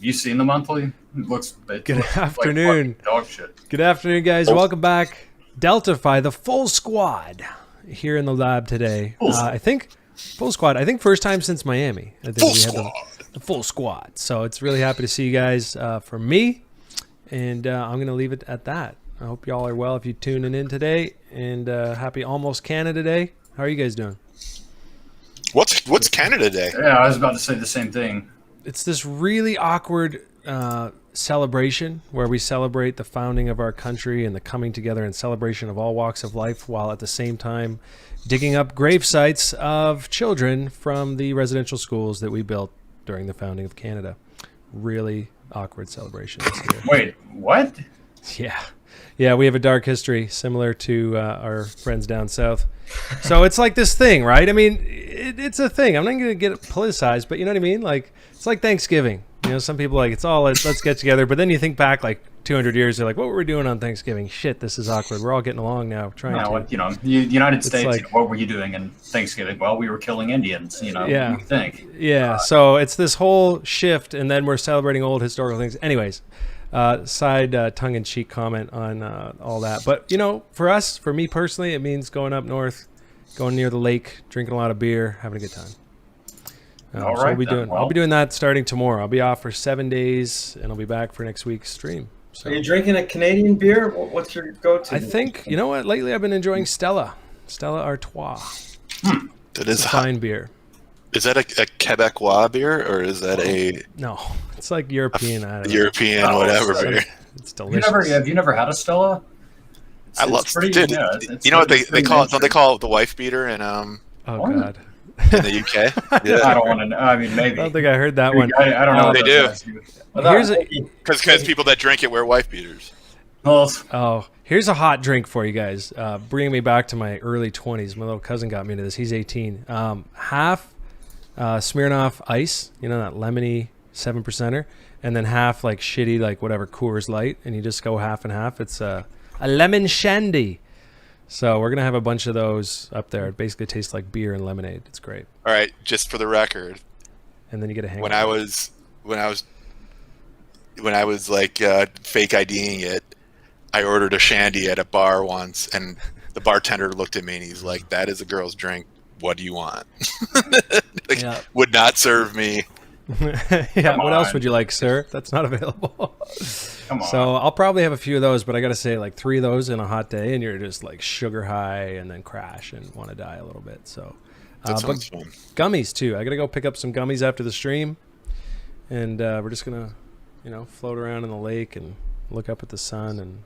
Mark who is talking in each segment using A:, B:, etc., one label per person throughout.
A: You seen the monthly?
B: Good afternoon.
A: Like dog shit.
B: Good afternoon, guys. Welcome back. DeltaFi, the full squad here in the lab today. I think full squad. I think first time since Miami. I think we had the full squad. So it's really happy to see you guys from me. And I'm going to leave it at that. I hope y'all are well if you're tuning in today. And happy almost Canada Day. How are you guys doing?
C: What's Canada Day?
A: Yeah, I was about to say the same thing.
B: It's this really awkward celebration where we celebrate the founding of our country and the coming together and celebration of all walks of life, while at the same time digging up grave sites of children from the residential schools that we built during the founding of Canada. Really awkward celebration this year.
A: Wait, what?
B: Yeah, we have a dark history similar to our friends down south. So it's like this thing, right? I mean, it's a thing. I'm not going to get it politicized, but you know what I mean? Like, it's like Thanksgiving. You know, some people are like, it's all, let's get together. But then you think back like 200 years, they're like, what were we doing on Thanksgiving? Shit, this is awkward. We're all getting along now.
A: The United States, like, what were you doing in Thanksgiving? Well, we were killing Indians,
B: Yeah.
A: You think.
B: Yeah, so it's this whole shift, and then we're celebrating old historical things. Anyways, side tongue-in-cheek comment on all that. But, for me personally, it means going up north, going near the lake, drinking a lot of beer, having a good time.
A: All
B: so
A: right,
B: I'll be doing that starting tomorrow. I'll be off for 7 days, and I'll be back for next week's stream. So,
D: are you drinking a Canadian beer? What's your go-to?
B: I think, you know what? Lately I've been enjoying Stella Artois.
C: That is
B: a fine beer.
C: Is that a Quebecois beer, or is that a...
B: No, it's like European.
C: European, whatever beer.
B: It's delicious.
A: Have you never had a Stella?
C: I love it. Dude, you know what they call it? Don't they call it the wife beater in
B: God.
C: In the UK? Yeah.
A: I don't want to know. I mean, maybe.
B: I don't think I heard that one.
A: I don't know.
C: They do. Because people that drink it wear wife beaters.
B: Here's a hot drink for you guys. Bringing me back to my early 20s. My little cousin got me into this. He's 18. Half Smirnoff Ice, that lemony 7%er, and then half like shitty, like whatever, Coors Light, and you just go half and half. It's a lemon shandy. So we're going to have a bunch of those up there. It basically tastes like beer and lemonade. It's great.
C: All right, just for the record.
B: And then you get a hang
C: when I was like fake IDing it, I ordered a shandy at a bar once, and the bartender looked at me and he's like, "That is a girl's drink. What do you want?" Would not serve me.
B: What else would you like, sir? That's not available.
A: Come on.
B: So I'll probably have a few of those, but I got to say, like 3 of those in a hot day, and you're just like sugar high and then crash and want to die a little bit. So,
C: that sounds fun.
B: Gummies too. I got to go pick up some gummies after the stream, and we're just gonna, float around in the lake and look up at the sun and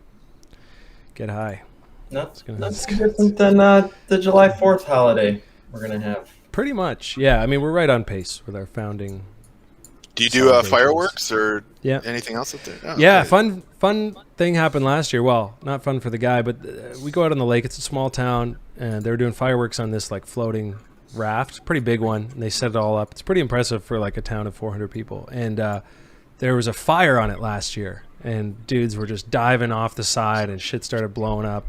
B: get high.
D: That's different than the July 4th holiday we're gonna have.
B: Pretty much, yeah. I mean, we're right on pace with our founding.
C: Do you do fireworks or anything else up there? Oh,
B: yeah,
C: okay.
B: fun thing happened last year. Well, not fun for the guy, but we go out on the lake. It's a small town, and they were doing fireworks on this like floating raft, pretty big one. And they set it all up. It's pretty impressive for like a town of 400 people. And there was a fire on it last year, and dudes were just diving off the side, and shit started blowing up.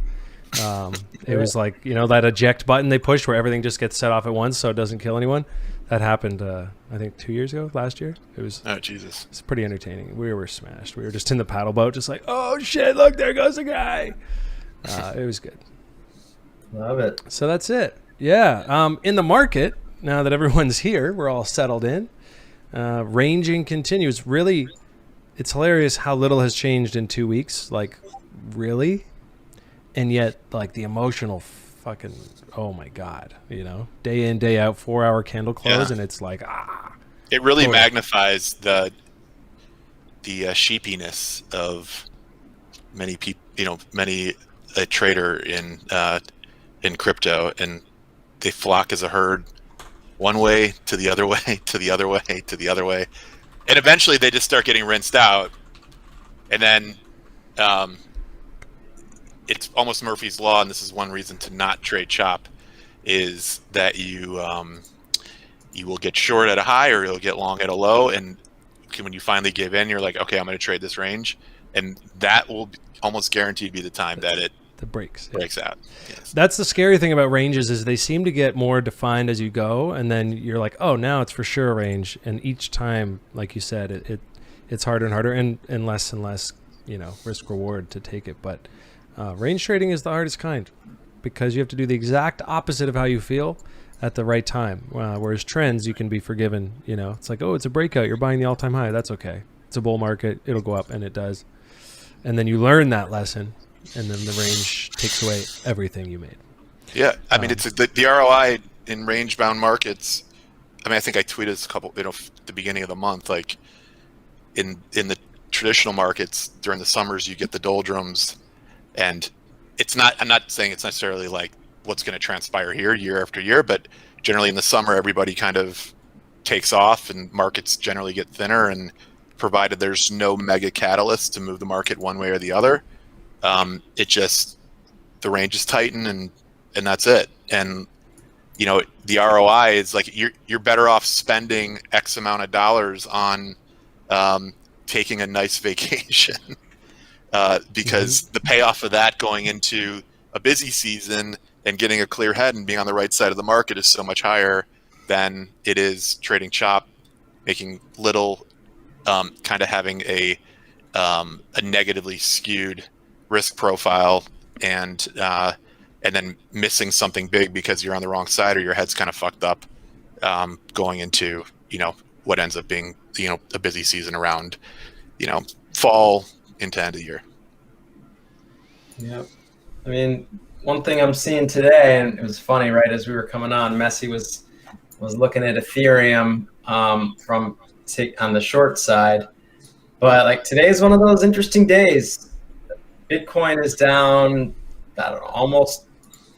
B: It was like, that eject button they push where everything just gets set off at once so it doesn't kill anyone. That happened, I think, 2 years ago, last year. It was.
C: Oh, Jesus.
B: It's pretty entertaining. We were smashed. We were just in the paddle boat, just like, oh, shit, look, there goes a guy. It was good.
D: Love it.
B: So that's it. Yeah. In the market, now that everyone's here, we're all settled in. Ranging continues. Really, it's hilarious how little has changed in 2 weeks. Like, really? And yet, like, the emotional fucking, oh my God, day in, day out, 4-hour candle close, and it's like,
C: It really magnifies the sheepiness of many people, a trader in crypto, and they flock as a herd one way to the other way, to the other way, to the other way. And eventually they just start getting rinsed out. And then it's almost Murphy's Law, and this is one reason to not trade chop, is that you will get short at a high or you'll get long at a low, and when you finally give in, you're like, okay, I'm going to trade this range, and that will almost guaranteed be the time that it breaks out. Yes.
B: That's the scary thing about ranges, is they seem to get more defined as you go, and then you're like, oh, now it's for sure a range, and each time, like you said, it's harder and harder and less, risk reward to take it. But range trading is the hardest kind because you have to do the exact opposite of how you feel at the right time. Whereas trends, you can be forgiven. It's like, oh, it's a breakout. You're buying the all-time high. That's okay. It's a bull market. It'll go up, and it does. And then you learn that lesson, and then the range takes away everything you made.
C: Yeah, I mean, it's the ROI in range-bound markets. I mean, I think I tweeted this a couple, at the beginning of the month. Like, in the traditional markets during the summers, you get the doldrums, and it's not. I'm not saying it's necessarily like what's going to transpire here year after year, but generally in the summer, everybody kind of takes off, and markets generally get thinner. And provided there's no mega catalyst to move the market one way or the other, the ranges tighten, and that's it. And the ROI is like you're better off spending X amount of dollars on taking a nice vacation because the payoff of that going into a busy season and getting a clear head and being on the right side of the market is so much higher than it is trading chop, making little, kind of having a negatively skewed risk profile and then missing something big because you're on the wrong side or your head's kind of fucked up, going into what ends up being a busy season around fall into end of the year.
D: Yep. I mean, one thing I'm seeing today, and it was funny, right as we were coming on, Messi was looking at Ethereum on the short side, but like today's one of those interesting days. Bitcoin is down, I don't know, almost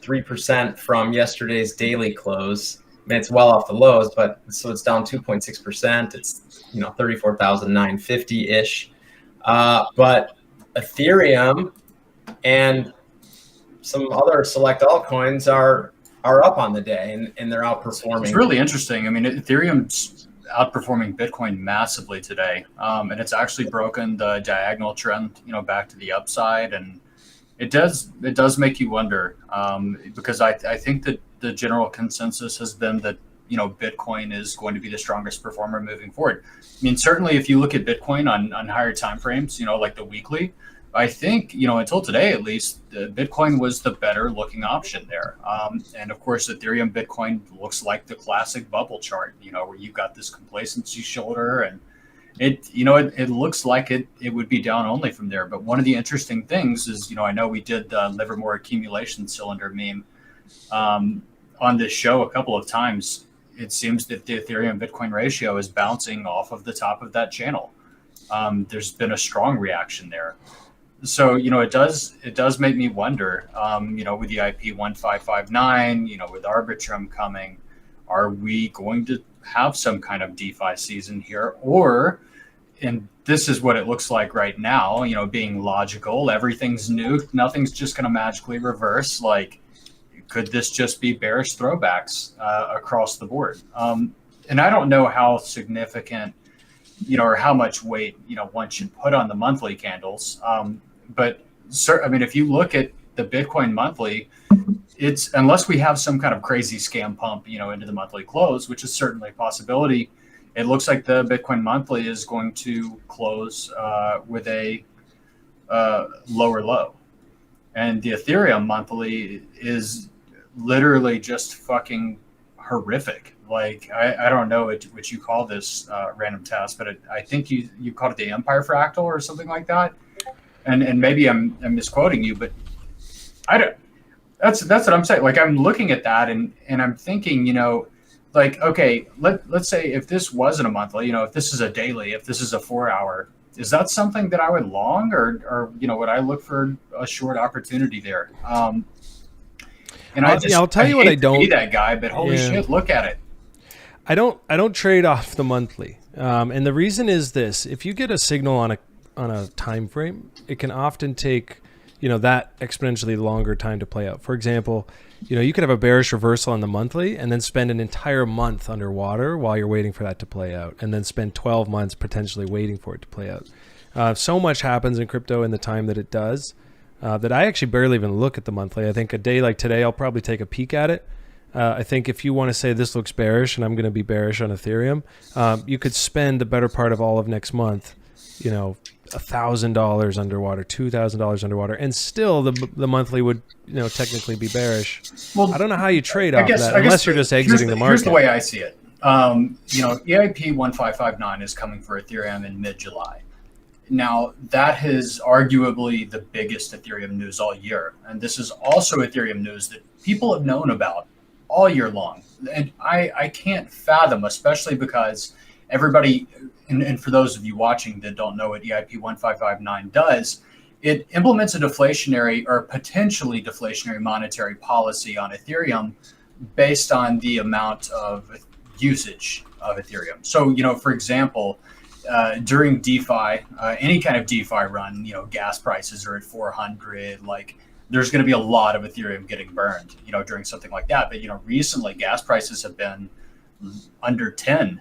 D: 3% from yesterday's daily close. I mean, it's well off the lows, but so it's down 2.6%. It's 34,950 ish. But Ethereum and some other select altcoins are up on the day, and they're outperforming.
A: It's really interesting. I mean, Ethereum's outperforming Bitcoin massively today, and it's actually broken the diagonal trend, back to the upside, and it does make you wonder, because I think that the general consensus has been that Bitcoin is going to be the strongest performer moving forward. I mean, certainly if you look at Bitcoin on higher time frames, like the weekly, I think until today at least, Bitcoin was the better looking option there. And of course, Ethereum Bitcoin looks like the classic bubble chart, where you've got this complacency shoulder, and it looks like it would be down only from there. But one of the interesting things is, I know we did the Livermore accumulation cylinder meme on this show a couple of times. It seems that the Ethereum Bitcoin ratio is bouncing off of the top of that channel. There's been a strong reaction there. So, it does make me wonder, with the IP 1559, with Arbitrum coming, are we going to have some kind of DeFi season here? Or, and this is what it looks like right now, being logical, everything's new, nothing's just going to magically reverse. Like, could this just be bearish throwbacks across the board? And I don't know how significant, or how much weight, one should put on the monthly candles. But if you look at the Bitcoin monthly, it's, unless we have some kind of crazy scam pump, into the monthly close, which is certainly a possibility, it looks like the Bitcoin monthly is going to close with a lower low. And the Ethereum monthly is literally just fucking horrific. Like, I don't know what you call this random task, but I think you called it the Empire Fractal or something like that. And maybe I'm misquoting you, but I don't. That's what I'm saying. Like, I'm looking at that and I'm thinking, like, okay, let's say if this wasn't a monthly, if this is a daily, if this is a 4 hour, is that something that I would long, or would I look for a short opportunity there? And
B: I'll tell you what I don't.
A: Be that guy, but holy shit, look at it.
B: I don't trade off the monthly, and the reason is this: if you get a signal on a time frame, it can often take that exponentially longer time to play out. For example, you could have a bearish reversal on the monthly and then spend an entire month underwater while you're waiting for that to play out, and then spend 12 months potentially waiting for it to play out. So much happens in crypto in the time that it does that I actually barely even look at the monthly. I think a day like today, I'll probably take a peek at it. I think if you want to say this looks bearish and I'm going to be bearish on Ethereum, you could spend the better part of all of next month $1,000 underwater, $2,000 underwater, and still the monthly would technically be bearish.
A: Well,
B: I don't know how you trade off that
A: I
B: unless
A: guess
B: you're just exiting the market.
A: Here's the way I see it. EIP 1559 is coming for Ethereum in mid-July. Now, that is arguably the biggest Ethereum news all year. And this is also Ethereum news that people have known about all year long. And I can't fathom, especially because everybody, and for those of you watching that don't know what EIP 1559 does, it implements a deflationary or potentially deflationary monetary policy on Ethereum based on the amount of usage of Ethereum. So, for example, during DeFi, any kind of DeFi run, gas prices are at 400. Like, there's going to be a lot of Ethereum getting burned, during something like that. But recently, gas prices have been under 10,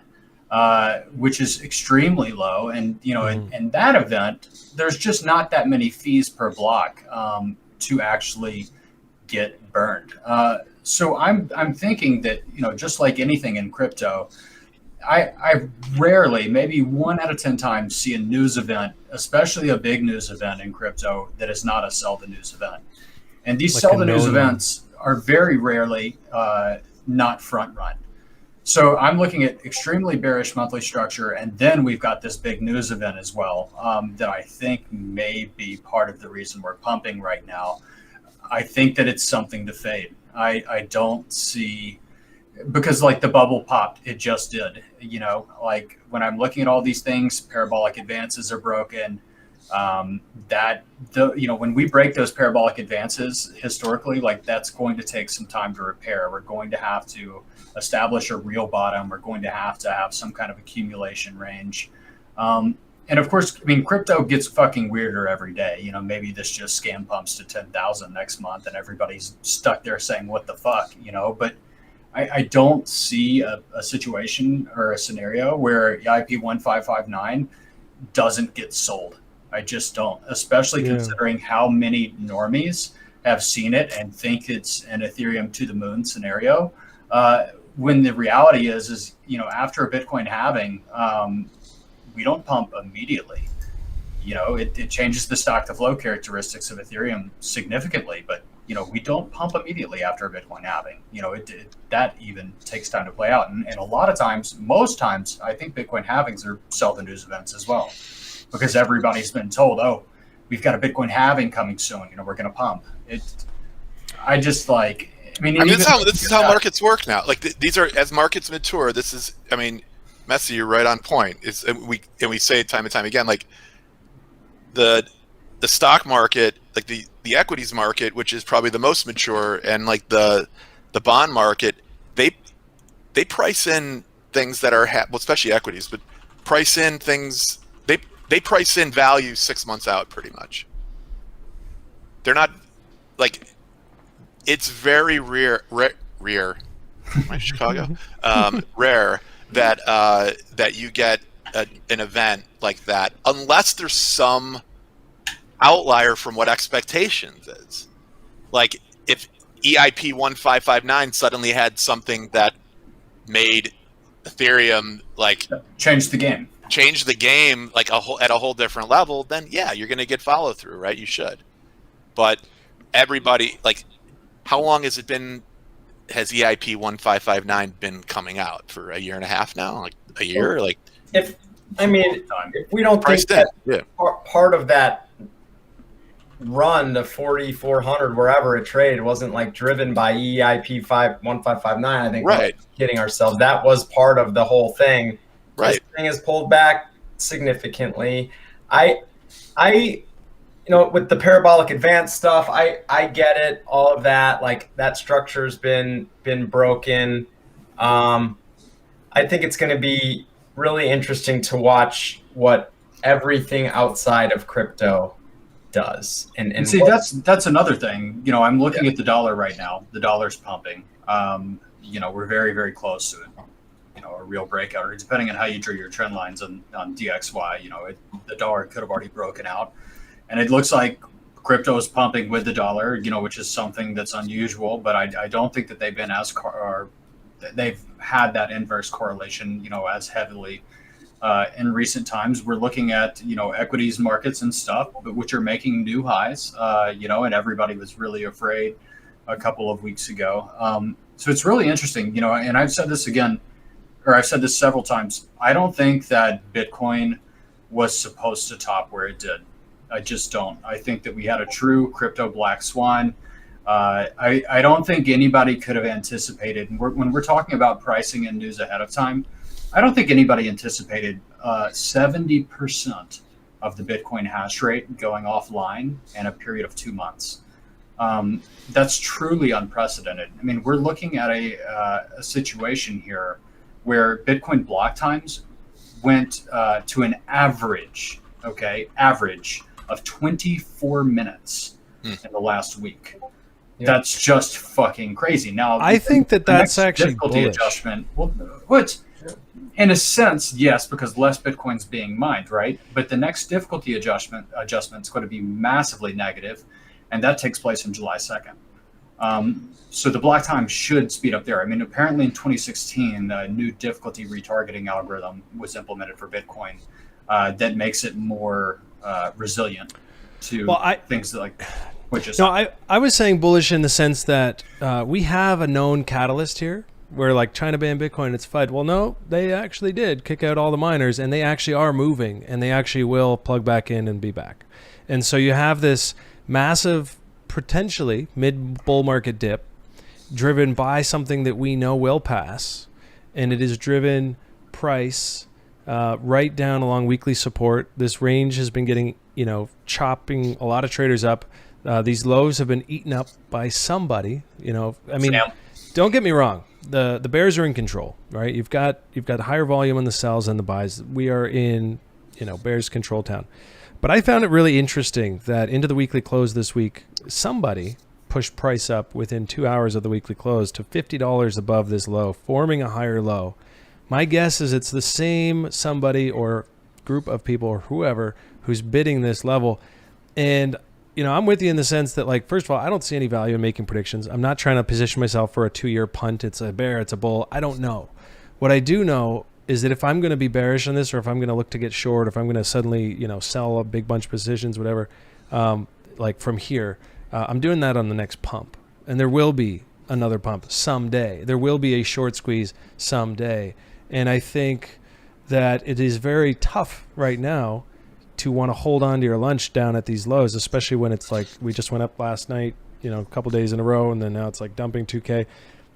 A: which is extremely low. And in that event, there's just not that many fees per block to actually get burned. So I'm thinking that just like anything in crypto, I rarely, maybe 1 out of 10 times, see a news event, especially a big news event in crypto, that is not a sell the news event. And these sell the news events are very rarely not front run. So I'm looking at extremely bearish monthly structure, and then we've got this big news event as well that I think may be part of the reason we're pumping right now. I think that it's something to fade. I don't see, because like the bubble popped, it just did. Like when I'm looking at all these things, parabolic advances are broken. When we break those parabolic advances historically, like that's going to take some time to repair. We're going to have to establish a real bottom. We're going to have some kind of accumulation range. And of course, crypto gets fucking weirder every day. Maybe this just scam pumps to 10,000 next month and everybody's stuck there saying, what the fuck, but I don't see a situation or a scenario where EIP 1559 doesn't get sold. I just don't, especially considering how many normies have seen it and think it's an Ethereum to the moon scenario. When the reality is after a Bitcoin halving, we don't pump immediately. It changes the stock to flow characteristics of Ethereum significantly, but we don't pump immediately after a Bitcoin halving. That even takes time to play out. And a lot of times, most times, I think Bitcoin halvings are sell the news events as well, because everybody's been told, oh, we've got a Bitcoin halving coming soon. We're going to pump it. This
C: is how markets work now. Like these are, as markets mature, this is, Messi, you're right on point. We say it time and time again, like the stock market, like the equities market, which is probably the most mature, and like the bond market, they price in things that are especially equities, but price in things, they price in value 6 months out pretty much. They're not like, it's very rare my Chicago rare that you get an event like that unless there's some outlier from what expectations is. Like if EIP 1559 suddenly had something that made Ethereum like
A: change the game
C: like at a whole different level, then yeah, you're going to get follow through, right? You should. But everybody, like, how long has has EIP 1559 been coming out? For a year and a half now? Like a year? Like
D: if we don't think that part of that run to 4,400 wherever it traded wasn't like driven by EIP 1559, I think we're kidding ourselves. That was part of the whole thing.
C: Right.
D: This thing has pulled back significantly. I with the parabolic advance stuff, I get it, all of that. Like that structure's been broken. I think it's going to be really interesting to watch what everything outside of crypto does. And
A: see, that's another thing. I'm looking at the dollar right now. The dollar's pumping. We're very, very close to it. A real breakout, or depending on how you drew your trend lines on DXY, the dollar could have already broken out. And it looks like crypto is pumping with the dollar, which is something that's unusual, but I don't think that they've been they've had that inverse correlation, as heavily in recent times. We're looking at, equities markets and stuff, but which are making new highs, and everybody was really afraid a couple of weeks ago. So it's really interesting, and I've said this again, or I've said this several times. I don't think that Bitcoin was supposed to top where it did. I just don't. I think that we had a true crypto black swan. I don't think anybody could have anticipated, when we're talking about pricing and news ahead of time, I don't think anybody anticipated 70% of the Bitcoin hash rate going offline in a period of 2 months. That's truly unprecedented. I mean, we're looking at a situation here where Bitcoin block times went to an average of 24 minutes in the last week.
D: Yeah.
A: That's just fucking crazy. Now,
B: I think that's actually
A: difficulty
B: bullish.
A: adjustment. Well, which, in a sense, yes, because less Bitcoin's being mined, right? But the next difficulty adjustment is going to be massively negative, and that takes place on July 2nd. So the block time should speed up there. I mean, apparently in 2016, a new difficulty retargeting algorithm was implemented for Bitcoin that makes it more resilient to things like.
B: I was saying bullish in the sense that we have a known catalyst here where like China banned Bitcoin, it's FUD. Well, no, they actually did kick out all the miners and they actually are moving and they actually will plug back in and be back. And so you have this massive, potentially mid-bull market dip driven by something that we know will pass. And it is driven price right down along weekly support. This range has been getting, chopping a lot of traders up. These lows have been eaten up by somebody, I mean, don't get me wrong. The bears are in control, right? You've got higher volume on the sells and the buys. We are in, bears control town. But I found it really interesting that into the weekly close this week, somebody pushed price up within 2 hours of the weekly close to $50 above this low, forming a higher low. My guess is it's the same somebody or group of people or whoever who's bidding this level. And I'm with you in the sense that, like, first of all, I don't see any value in making predictions. I'm not trying to position myself for a 2-year punt. It's a bear, it's a bull. I don't know. What I do know is that if I'm going to be bearish on this, or if I'm going to look to get short, or if I'm going to suddenly, sell a big bunch of positions, whatever, like from here, I'm doing that on the next pump. And there will be another pump someday. There will be a short squeeze someday. And I think that it is very tough right now to want to hold on to your lunch down at these lows, especially when it's like we just went up last night, a couple days in a row, and then now it's like dumping 2K.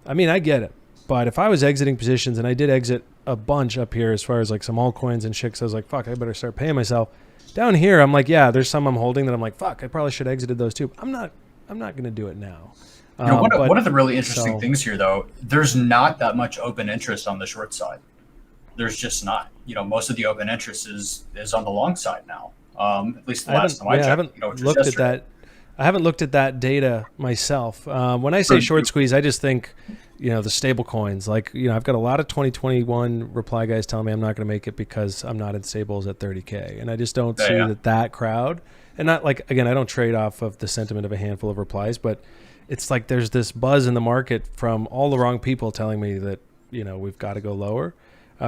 B: I mean, I get it. But if I was exiting positions, and I did exit a bunch up here as far as like some altcoins and shit, so I was like, fuck, I better start paying myself. Down here, I'm like, yeah, there's some I'm holding that I'm like, fuck, I probably should have exited those too. I'm not going to do it now.
A: One of the really interesting things here, though, there's not that much open interest on the short side. There's just not. Most of the open interest is on the long side now. At least the last time I checked. I haven't looked at that data myself. When I say short squeeze, I just think, the stable coins. Like, I've got a lot of 2021 reply guys telling me I'm not going to make it because I'm not in stables at 30K. And I just don't see that crowd. And not like, again, I don't trade off of the sentiment of a handful of replies, but it's like there's this buzz in the market from all the wrong people telling me that, we've got to go lower.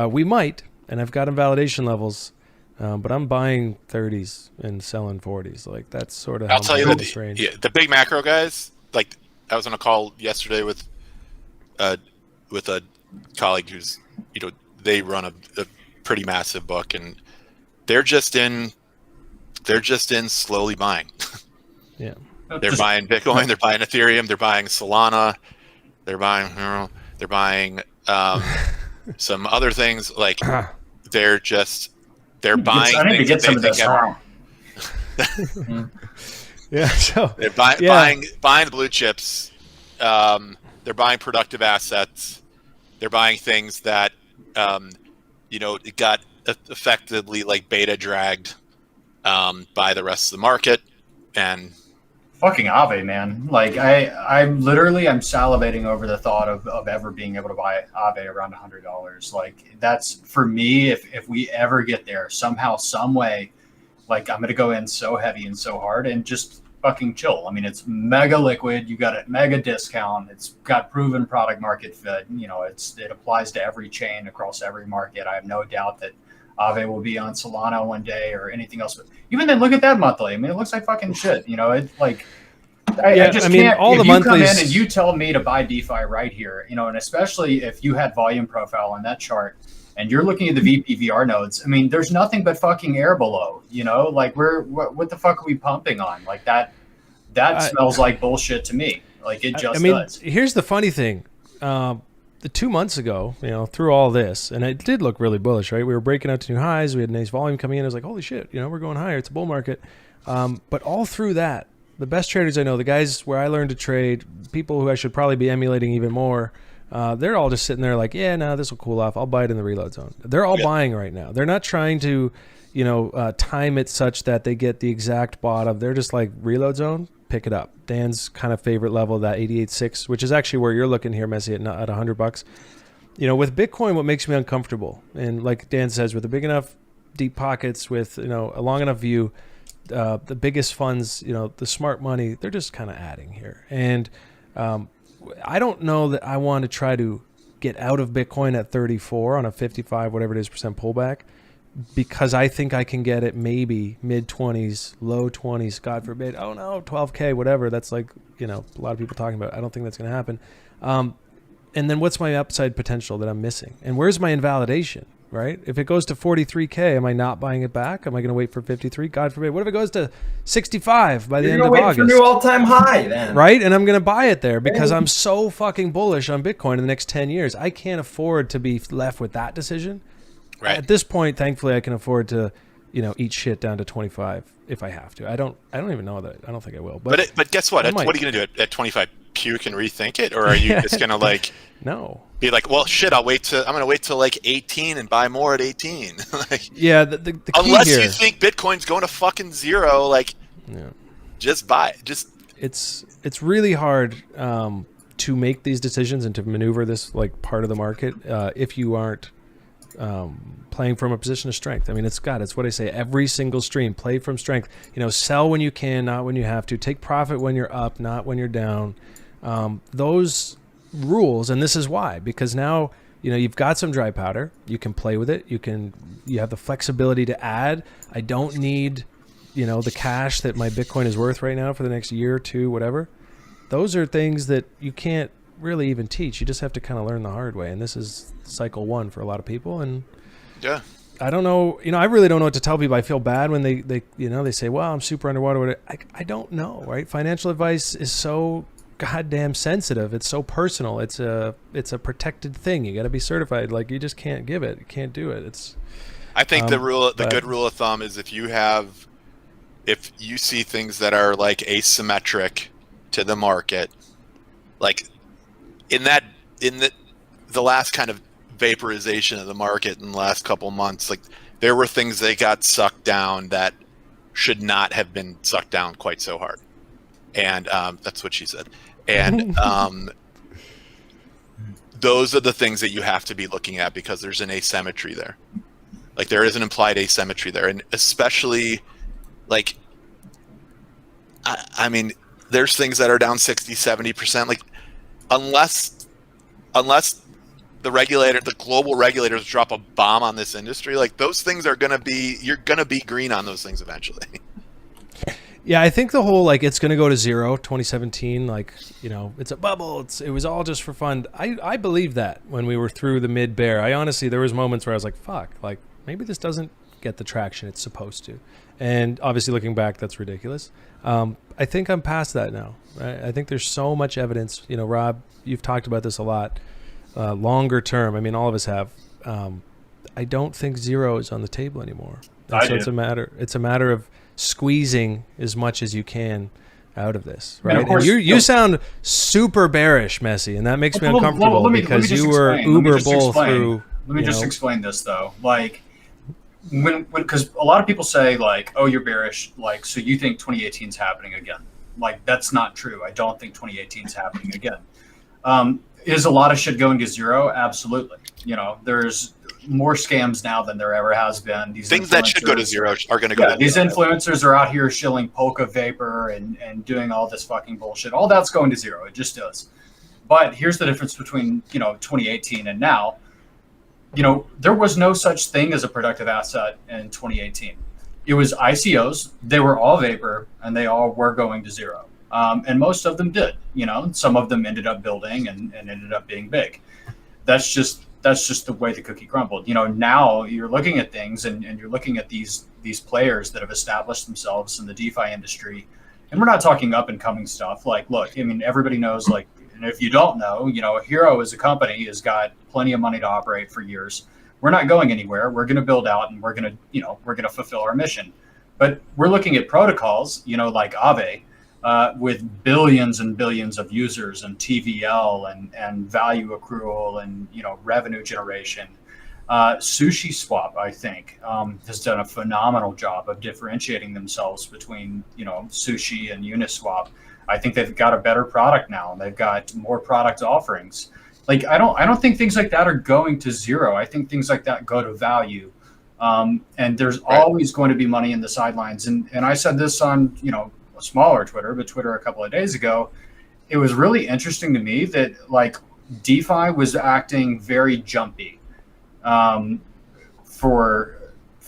A: We might, and I've got invalidation levels, but I'm buying 30s and selling 40s. Like, that's sort of.
C: I'll tell you that the big macro guys. Like, I was on a call yesterday with a colleague who's, they run a pretty massive book, and they're just in slowly buying.
B: Yeah,
C: they're buying Bitcoin, they're buying Ethereum, they're buying Solana, they're buying. Some other things, like they're buying.
A: I need to get some of this.
B: Yeah, so
C: they're buying the blue chips. They're buying productive assets. They're buying things that, it got effectively like beta dragged by the rest of the market, and.
A: Fucking Aave, man. Like, I'm salivating over the thought of ever being able to buy Aave around $100. Like, that's, for me, if we ever get there somehow, some way, like, I'm going to go in so heavy and so hard and just fucking chill. I mean, it's mega liquid. You got a mega discount. It's got proven product market fit. It applies to every chain across every market. I have no doubt that Aave will be on Solana one day or anything else. But even then, look at that monthly. I mean, it looks like fucking shit. You know, it's like I just can't.
B: All
A: if
B: the
A: you come
B: monthlies,
A: in and you tell me to buy DeFi right here, you know, and especially if you had volume profile on that chart and you're looking at the VPVR nodes, I mean, there's nothing but fucking air below. You know, like what the fuck are we pumping on? Like that smells like bullshit to me. Like it just does.
B: Here's the funny thing. The 2 months ago, you know, through all this, and it did look really bullish, right? We were breaking out to new highs. We had nice volume coming in. I was like, holy shit, you know, we're going higher. It's a bull market. But all through that, the best traders I know, the guys where I learned to trade, people who I should probably be emulating even more, they're all just sitting there like, yeah, no, this will cool off. I'll buy it in the reload zone. They're all buying right now. They're not trying to, you know, time it such that they get the exact bottom. They're just like, reload zone, pick it up. Dan's kind of favorite level, that 88.6, which is actually where you're looking here, Messi, at $100. You know, with Bitcoin, what makes me uncomfortable, and like Dan says, with the big enough deep pockets, with, you know, a long enough view, the biggest funds, you know, the smart money, they're just kind of adding here. And I don't know that I want to try to get out of Bitcoin at 34 on a 55, whatever it is, percent pullback, because I think I can get it maybe mid 20s, low 20s, God forbid. Oh no, 12K, whatever. That's like, you know, a lot of people talking about. I don't think that's going to happen. And then what's my upside potential that I'm missing? And where's my invalidation, right? If it goes to 43K, am I not buying it back? Am I going to wait for 53? God forbid. What if it goes to 65 by the end of August?
D: You're going to wait for new all-time high then.
B: Right? And I'm going to buy it there because I'm so fucking bullish on Bitcoin in the next 10 years. I can't afford to be left with that decision. Right. At this point, thankfully, I can afford to, you know, eat shit down to 25 if I have to. I don't even know that. I don't think I will. But
C: guess what? What are you going to do at 25? Puke and rethink it, or are you just going to like be like, well, shit, I'm going to wait till like 18 and buy more at 18. Like,
B: yeah. The key
C: unless
B: here,
C: you think Bitcoin's going to fucking zero, like, just buy it. Just
B: it's really hard to make these decisions and to maneuver this like part of the market if you aren't playing from a position of strength. I mean, it's what I say every single stream. Play from strength. You know, sell when you can, not when you have to. Take profit when you're up, not when you're down. Those rules, and this is why, because now, you know, you've got some dry powder. You can play with it. You have the flexibility to add. I don't need, you know, the cash that my Bitcoin is worth right now for the next year or two, whatever. Those are things that you can't really even teach. You just have to kind of learn the hard way. And this is cycle one for a lot of people. And I don't know, you know, I really don't know what to tell people. I feel bad when they you know, they say, well, I'm super underwater. I don't know, right? Financial advice is so goddamn sensitive. It's so personal. It's a protected thing. You got to be certified. Like, you just can't give it. You can't do it. I think
C: the good rule of thumb is if you see things that are like asymmetric to the market, like in the last kind of vaporization of the market in the last couple months, like there were things that got sucked down that should not have been sucked down quite so hard. And that's what she said. And those are the things that you have to be looking at, because there's an asymmetry there. Like, there is an implied asymmetry there. And especially, like, I mean, there's things that are down 60, 70%. Like, unless the global regulators drop a bomb on this industry, like, those things are you're going to be green on those things eventually.
B: Yeah, I think the whole, like, it's going to go to zero, 2017, like, you know, it's a bubble. It was all just for fun. I believe that when we were through the mid-bear. I honestly, there was moments where I was like, fuck, like, maybe this doesn't get the traction it's supposed to. And obviously, looking back, that's ridiculous. I think I'm past that now. Right? I think there's so much evidence. You know, Rob, you've talked about this a lot. Longer term, I mean, all of us have. I don't think zero is on the table anymore. It's a matter of squeezing as much as you can out of this, right? And course, you sound super bearish, Messi, and that makes me uncomfortable because you were uber bull through.
A: Let me just explain this though. Like, because a lot of people say, like, oh, you're bearish, like, so you think 2018 is happening again. Like, that's not true. I don't think 2018 is happening again. Is a lot of shit going to zero? Absolutely. You know, there's more scams now than there ever has been. These
C: things that should go to zero are going to go to zero.
A: These influencers are out here shilling polka vapor and doing all this fucking bullshit. All that's going to zero. It just is. But here's the difference between, you know, 2018 and now. there was no such thing as a productive asset in 2018. It was ICOs. They were all vapor, and they all were going to zero. And most of them did. Some of them ended up building and ended up being big. That's just the way the cookie crumbled. Now you're looking at things and you're looking at these players that have established themselves in the DeFi industry. And we're not talking up and coming stuff. Like, look, everybody knows, like, and if you don't know, Hxro as a company has got plenty of money to operate for years. We're not going anywhere. We're going to build out, and we're going to fulfill our mission. But we're looking at protocols, like Aave, with billions and billions of users and TVL and value accrual and revenue generation. Swap, I think, has done a phenomenal job of differentiating themselves between Sushi and Uniswap. I think they've got a better product now. They've got more product offerings. Like, I don't think things like that are going to zero. I think things like that go to value. And there's always going to be money in the sidelines. And I said this on, a smaller Twitter, but Twitter a couple of days ago. It was really interesting to me that, like, DeFi was acting very jumpy for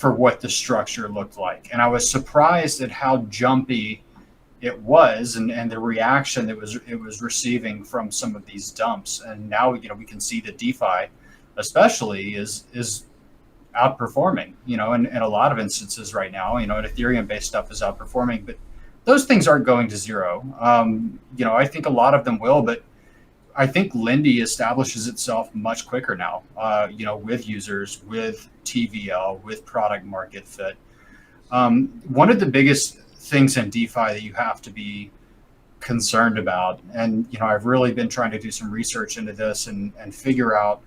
A: what the structure looked like. And I was surprised at how jumpy it was and the reaction that it was receiving from some of these dumps. And now, we can see that DeFi especially is outperforming, in a lot of instances right now, and Ethereum based stuff is outperforming, but those things aren't going to zero. I think a lot of them will, but I think Lindy establishes itself much quicker now, with users, with TVL, with product market fit. One of the biggest things in DeFi that you have to be concerned about, and I've really been trying to do some research into this and figure out,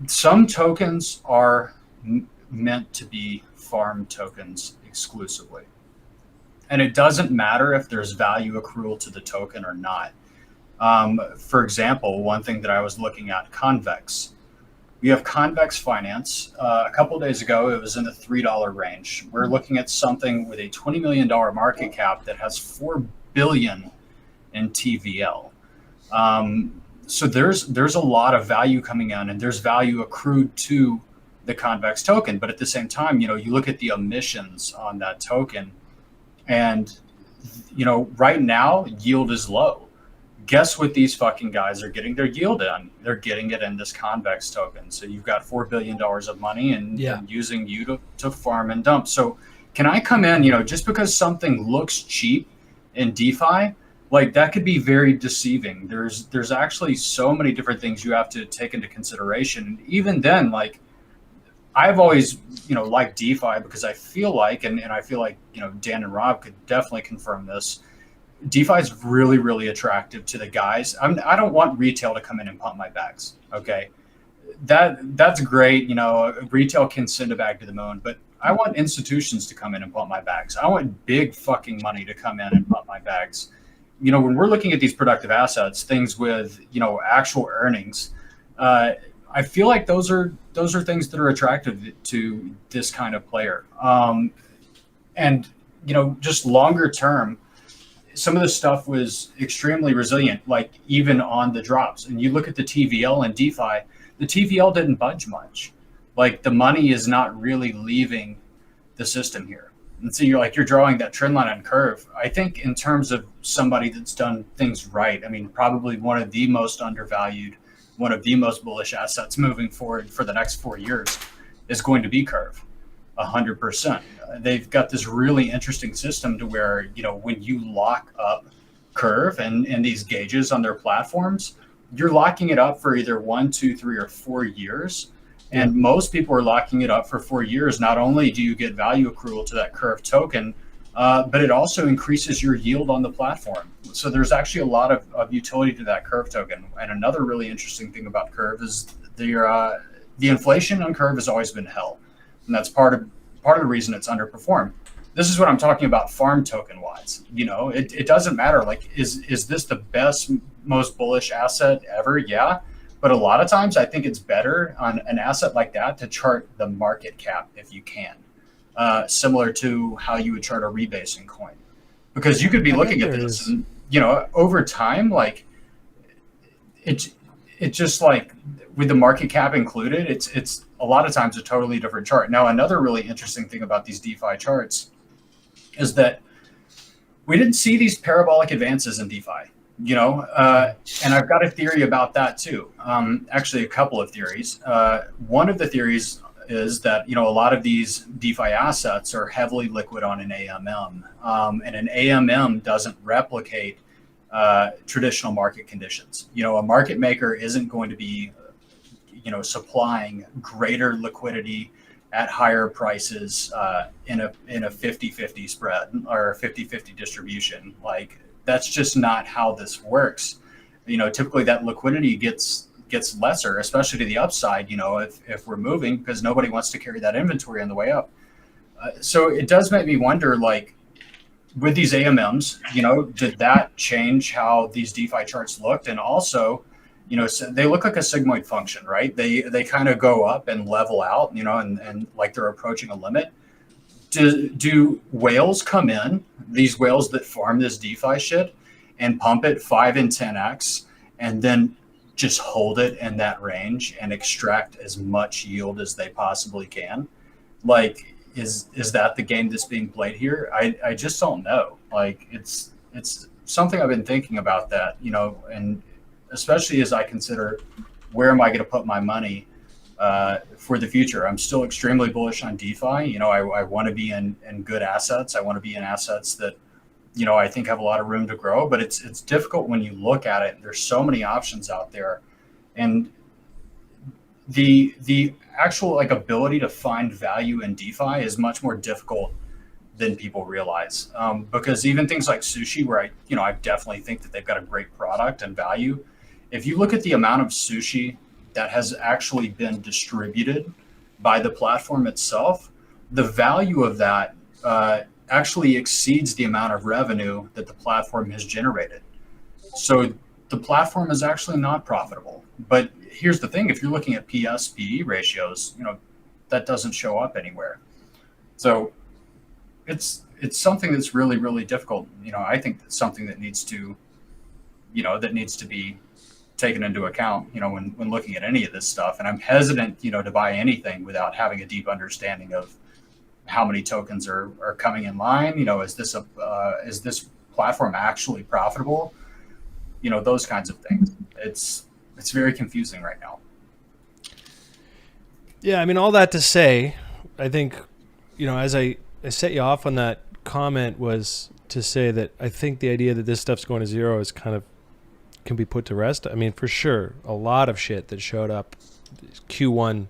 A: some tokens are meant to be farm tokens exclusively. And it doesn't matter if there's value accrual to the token or not. For example, one thing that I was looking at, Convex. We have Convex Finance. A couple of days ago, it was in the $3 range. We're looking at something with a $20 million market cap that has $4 billion in TVL. So there's a lot of value coming in, and there's value accrued to the Convex token. But at the same time, you look at the emissions on that token, and right now yield is low. Guess what these fucking guys are getting their yield in? They're getting it in this Convex token. So you've got $4 billion of money and using you to farm and dump. So can I come in, just because something looks cheap in DeFi, like, that could be very deceiving. There's actually so many different things you have to take into consideration. And even then, like, I've always, liked DeFi because I feel like, and I feel like, Dan and Rob could definitely confirm this, DeFi is really, really attractive to the guys. I don't want retail to come in and pump my bags. Okay, that's great. Retail can send a bag to the moon, but I want institutions to come in and pump my bags. I want big fucking money to come in and pump my bags. When we're looking at these productive assets, things with actual earnings, I feel like those are things that are attractive to this kind of player. And just longer term, some of the stuff was extremely resilient, like even on the drops. And you look at the TVL and DeFi, the TVL didn't budge much. Like, the money is not really leaving the system here. And so you're drawing that trend line on Curve. I think in terms of somebody that's done things right, probably one of the most undervalued, one of the most bullish assets moving forward for the next 4 years is going to be Curve. 100%. They've got this really interesting system to where, when you lock up Curve and these gauges on their platforms, you're locking it up for either 1, 2, 3, or 4 years. And most people are locking it up for 4 years. Not only do you get value accrual to that Curve token, but it also increases your yield on the platform. So there's actually a lot of utility to that Curve token. And another really interesting thing about Curve is the inflation on Curve has always been hell. And that's part of the reason it's underperformed. This is what I'm talking about farm token wise. It doesn't matter. Like, is this the best, most bullish asset ever? Yeah. But a lot of times I think it's better on an asset like that to chart the market cap if you can. Similar to how you would chart a rebasing coin. Because you could be looking at this and, over time, like, it just like with the market cap included, it's a lot of times a totally different chart. Now, another really interesting thing about these DeFi charts is that we didn't see these parabolic advances in DeFi, and I've got a theory about that too. Actually, a couple of theories. One of the theories is that, a lot of these DeFi assets are heavily liquid on an AMM, and an AMM doesn't replicate traditional market conditions. A market maker isn't going to be, supplying greater liquidity at higher prices in a 50-50 spread or 50-50 distribution. Like, that's just not how this works. Typically that liquidity gets lesser, especially to the upside, if we're moving, because nobody wants to carry that inventory on the way up. So it does make me wonder, like, with these AMMs, did that change how these DeFi charts looked? And also, so they look like a sigmoid function, right? They kind of go up and level out, and like they're approaching a limit. Do whales come in, these whales that farm this DeFi shit, and pump it 5 and 10x, and then just hold it in that range and extract as much yield as they possibly can? Like, is that the game that's being played here? I just don't know. Like, it's something I've been thinking about that, and especially as I consider where am I going to put my money for the future. I'm still extremely bullish on DeFi. I want to be in good assets. I want to be in assets that, I think have a lot of room to grow, but it's difficult when you look at it. There's so many options out there, and the actual like ability to find value in DeFi is much more difficult than people realize. Because even things like sushi, where I definitely think that they've got a great product and value. If you look at the amount of sushi that has actually been distributed by the platform itself, the value of that actually exceeds the amount of revenue that the platform has generated. So the platform is actually not profitable. But here's the thing: if you're looking at PS/PE ratios, that doesn't show up anywhere. So it's something that's really, really difficult. I think that's something that needs to be taken into account, when looking at any of this stuff. And I'm hesitant, to buy anything without having a deep understanding of how many tokens are coming in line. Is this platform actually profitable? Those kinds of things. It's very confusing right now.
B: Yeah, I mean, all that to say, I think, as I set you off on that comment was to say that I think the idea that this stuff's going to zero is kind of can be put to rest. I mean, for sure, a lot of shit that showed up Q1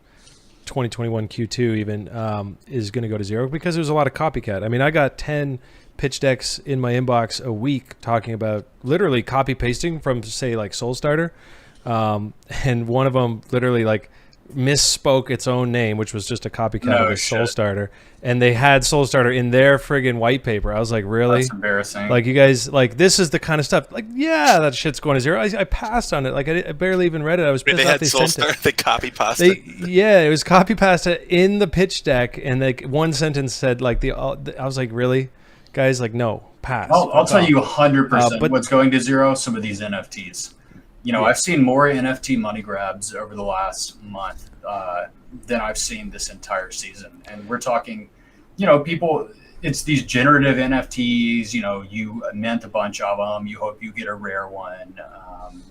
B: 2021, Q2 even, is going to go to zero because there's a lot of copycat. I mean, I got 10 pitch decks in my inbox a week talking about literally copy pasting from, say, like Soulstarter. And one of them literally like misspoke its own name, which was just a copycat of a Soulstarter. And they had Soulstarter in their friggin' white paper. I was like, really?
A: That's embarrassing.
B: Like, you guys, like, this is the kind of stuff. Like, yeah, that shit's going to zero. I passed on it. Like, I barely even read it. I was pissed off they sent it.
C: They copy pasted.
B: Yeah, it was copy pasted in the pitch deck, and like one sentence said like I was like, really, guys? Like, no, pass.
A: I'll tell you 100% what's going to zero. Some of these NFTs. I've seen more NFT money grabs over the last month than I've seen this entire season. And we're talking, people, it's these generative NFTs, you mint a bunch of them. You hope you get a rare one.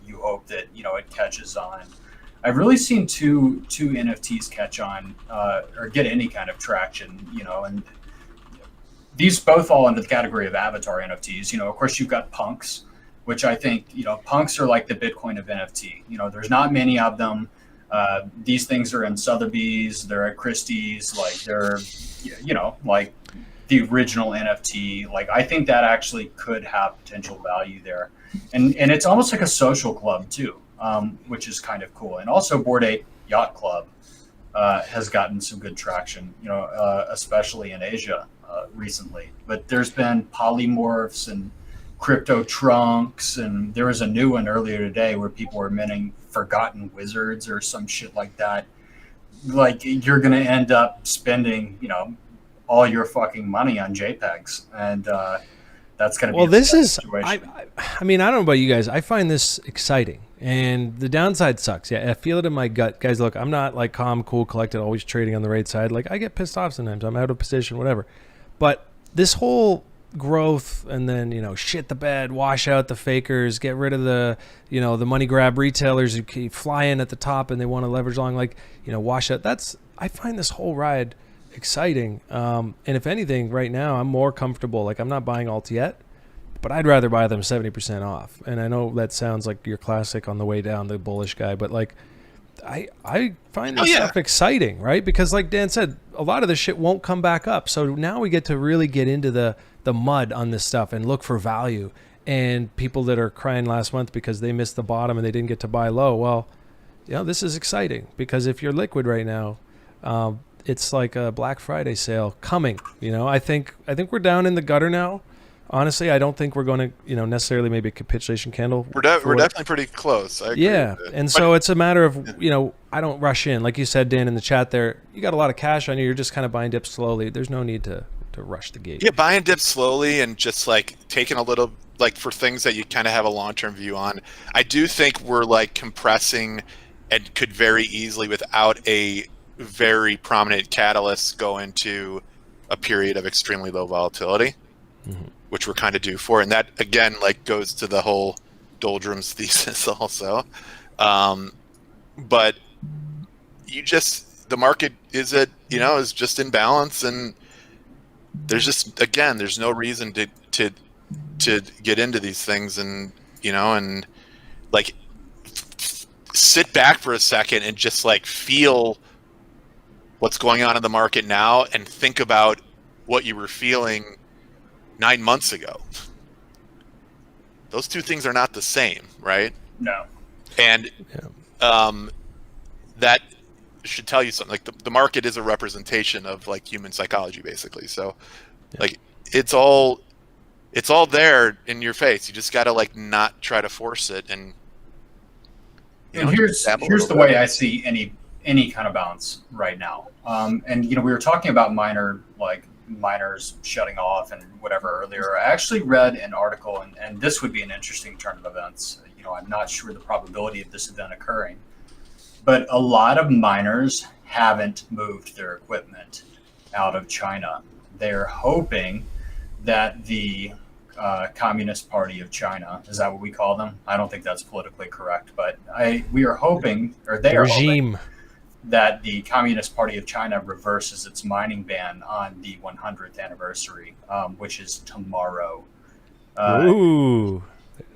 A: You hope that, it catches on. I've really seen two NFTs catch on or get any kind of traction, and these both fall into the category of avatar NFTs. Of course, you've got punks, which I think, punks are like the Bitcoin of NFT. There's not many of them. These things are in Sotheby's, they're at Christie's, like they're, like the original NFT. Like, I think that actually could have potential value there. And it's almost like a social club too, which is kind of cool. And also Bored Ape Yacht Club has gotten some good traction, especially in Asia recently. But there's been polymorphs and crypto trunks, and there was a new one earlier today where people were minting forgotten wizards or some shit like that. Like, you're going to end up spending, all your fucking money on JPEGs, and that's going to be
B: this is situation. I mean, I don't know about you guys. I find this exciting And the downside sucks. Yeah, I feel it in my gut. Guys, look, I'm not like calm, cool, collected, always trading on the right side. Like, I get pissed off sometimes. I'm out of position, whatever. But this whole growth and then, shit the bed, wash out the fakers, get rid of the, the money grab retailers who keep fly in at the top and they want to leverage long, wash out. I find this whole ride exciting. And if anything, right now, I'm more comfortable. Like, I'm not buying alt yet, but I'd rather buy them 70% off. And I know that sounds like your classic on the way down, the bullish guy, but like, I find this stuff exciting, right? Because like Dan said, a lot of this shit won't come back up. So now we get to really get into the mud on this stuff and look for value. And people that are crying last month because they missed the bottom and they didn't get to buy low. Well, this is exciting because if you're liquid right now, it's like a Black Friday sale coming. I think we're down in the gutter now. Honestly, I don't think we're going to, necessarily maybe a capitulation candle.
C: We're definitely pretty close. I agree with it.
B: And so it's a matter of, I don't rush in. Like you said, Dan, in the chat there, you got a lot of cash on you. You're just kind of buying dips slowly. There's no need to rush the gate.
C: Yeah, buying dips slowly and just like taking a little, like for things that you kind of have a long-term view on. I do think we're like compressing and could very easily, without a very prominent catalyst, go into a period of extremely low volatility. Mm-hmm. Which we're kind of due for, and that again like goes to the whole doldrums thesis also. But the market is just in balance, and there's no reason to get into these things, and and like sit back for a second and just like feel what's going on in the market now, and think about what you were feeling 9 months ago. Those two things are not the same, right?
A: No.
C: And that should tell you something. Like the market is a representation of like human psychology, basically. So like it's all there in your face. You just got to like not try to force it. And
A: here's the way I see any kind of balance right now. And we were talking about miners shutting off and whatever earlier. I actually read an article, and this would be an interesting turn of events. I'm not sure the probability of this event occurring, but a lot of miners haven't moved their equipment out of China. They're hoping that the Communist Party of China, is that what we call them? I don't think that's politically correct, but we are hoping, or they are hoping, that the Communist Party of China reverses its mining ban on the 100th anniversary, which is tomorrow.
B: Ooh,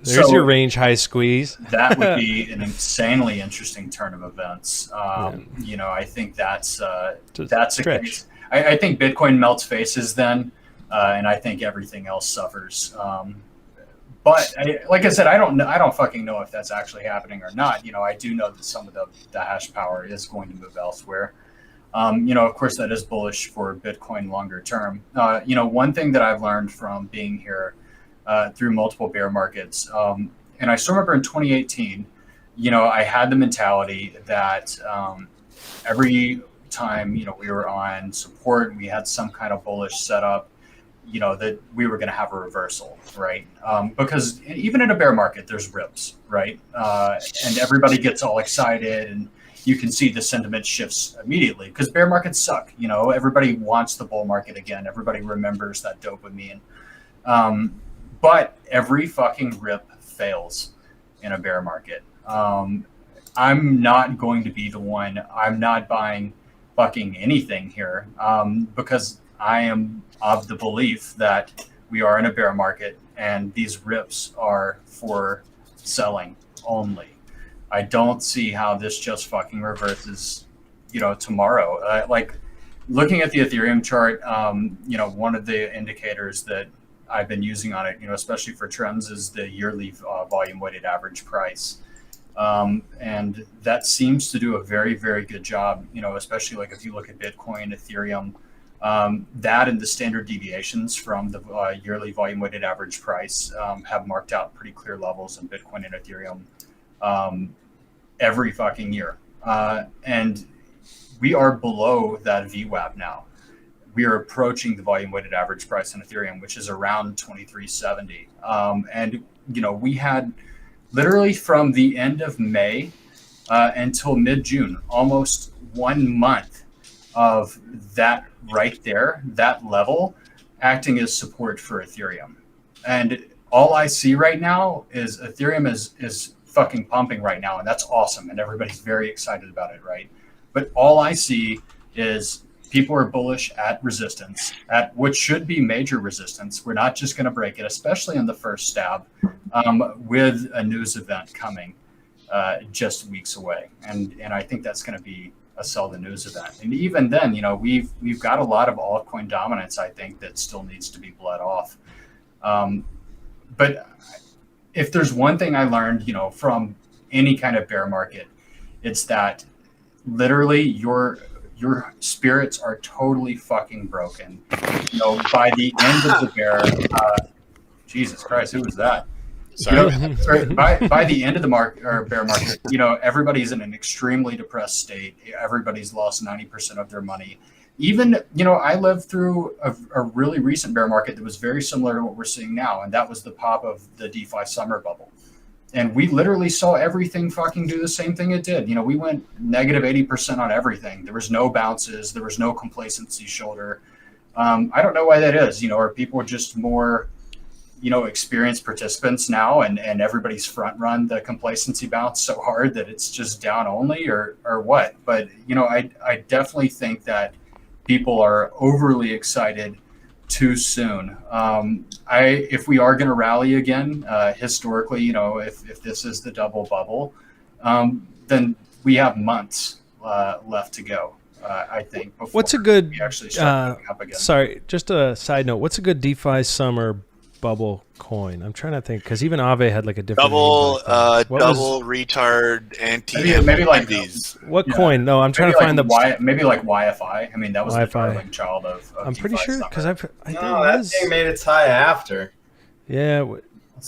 B: there's your range high squeeze.
A: That would be an insanely interesting turn of events. I think that's a case. I think Bitcoin melts faces then, and I think everything else suffers. But like I said, I don't fucking know if that's actually happening or not. I do know that some of the hash power is going to move elsewhere. Of course, that is bullish for Bitcoin longer term. One thing that I've learned from being here through multiple bear markets, and I still remember in 2018, I had the mentality that every time we were on support, we had some kind of bullish setup, that we were going to have a reversal, right? Because even in a bear market, there's rips, right? And everybody gets all excited, and you can see the sentiment shifts immediately because bear markets suck. Everybody wants the bull market again. Everybody remembers that dopamine. But every fucking rip fails in a bear market. I'm not going to be the one. I'm not buying fucking anything here because I am of the belief that we are in a bear market and these rips are for selling only. I don't see how this just fucking reverses, tomorrow. Like looking at the Ethereum chart, one of the indicators that I've been using on it, especially for trends, is the yearly volume weighted average price. And that seems to do a very, very good job, especially like if you look at Bitcoin, Ethereum, that and the standard deviations from the yearly volume weighted average price have marked out pretty clear levels in Bitcoin and Ethereum every fucking year. And we are below that VWAP now. We are approaching the volume weighted average price in Ethereum, which is around 2370. And, we had literally from the end of May until mid-June, almost 1 month of that right there, that level, acting as support for Ethereum. And all I see right now is Ethereum is fucking pumping right now, and that's awesome, and everybody's very excited about it, right? But all I see is people are bullish at resistance, at what should be major resistance. We're not just going to break it, especially in the first stab, with a news event coming just weeks away. And I think that's going to be a sell the news event. And even then, you know, we've got a lot of altcoin dominance, I think, that still needs to be bled off. But if there's one thing I learned, you know, from any kind of bear market, it's that literally your spirits are totally fucking broken. You know, by the end of the bear, Jesus Christ, who was that?
C: Sorry.
A: You know, by the end of the market or bear market, you know, everybody's in an extremely depressed state. Everybody's lost 90% of their money. Even, you know, I lived through a really recent bear market that was very similar to what we're seeing now, and that was the pop of the DeFi summer bubble. And we literally saw everything fucking do the same thing it did. You know, we went negative 80% on everything. There was no bounces. There was no complacency shoulder. I don't know why that is. You know, are people just more, you know, experienced participants now, and everybody's front run the complacency bounce so hard that it's just down only, or what? But, you know, I definitely think that people are overly excited too soon. If we are going to rally again, historically, you know, if this is the double bubble, then we have months left to go. I think.
B: What's a good?
A: We actually start moving up again.
B: Sorry, just a side note. What's a good DeFi summer bubble coin? I'm trying to think, because even Aave had like a different
C: double retard anti
A: maybe like
C: these.
B: What coin? No, I'm trying to find
A: maybe like YFI. I mean, that was the darling child of
B: I'm pretty
A: DeFi
B: sure
A: summer.
B: because I think
D: that thing made its high after.
B: Yeah,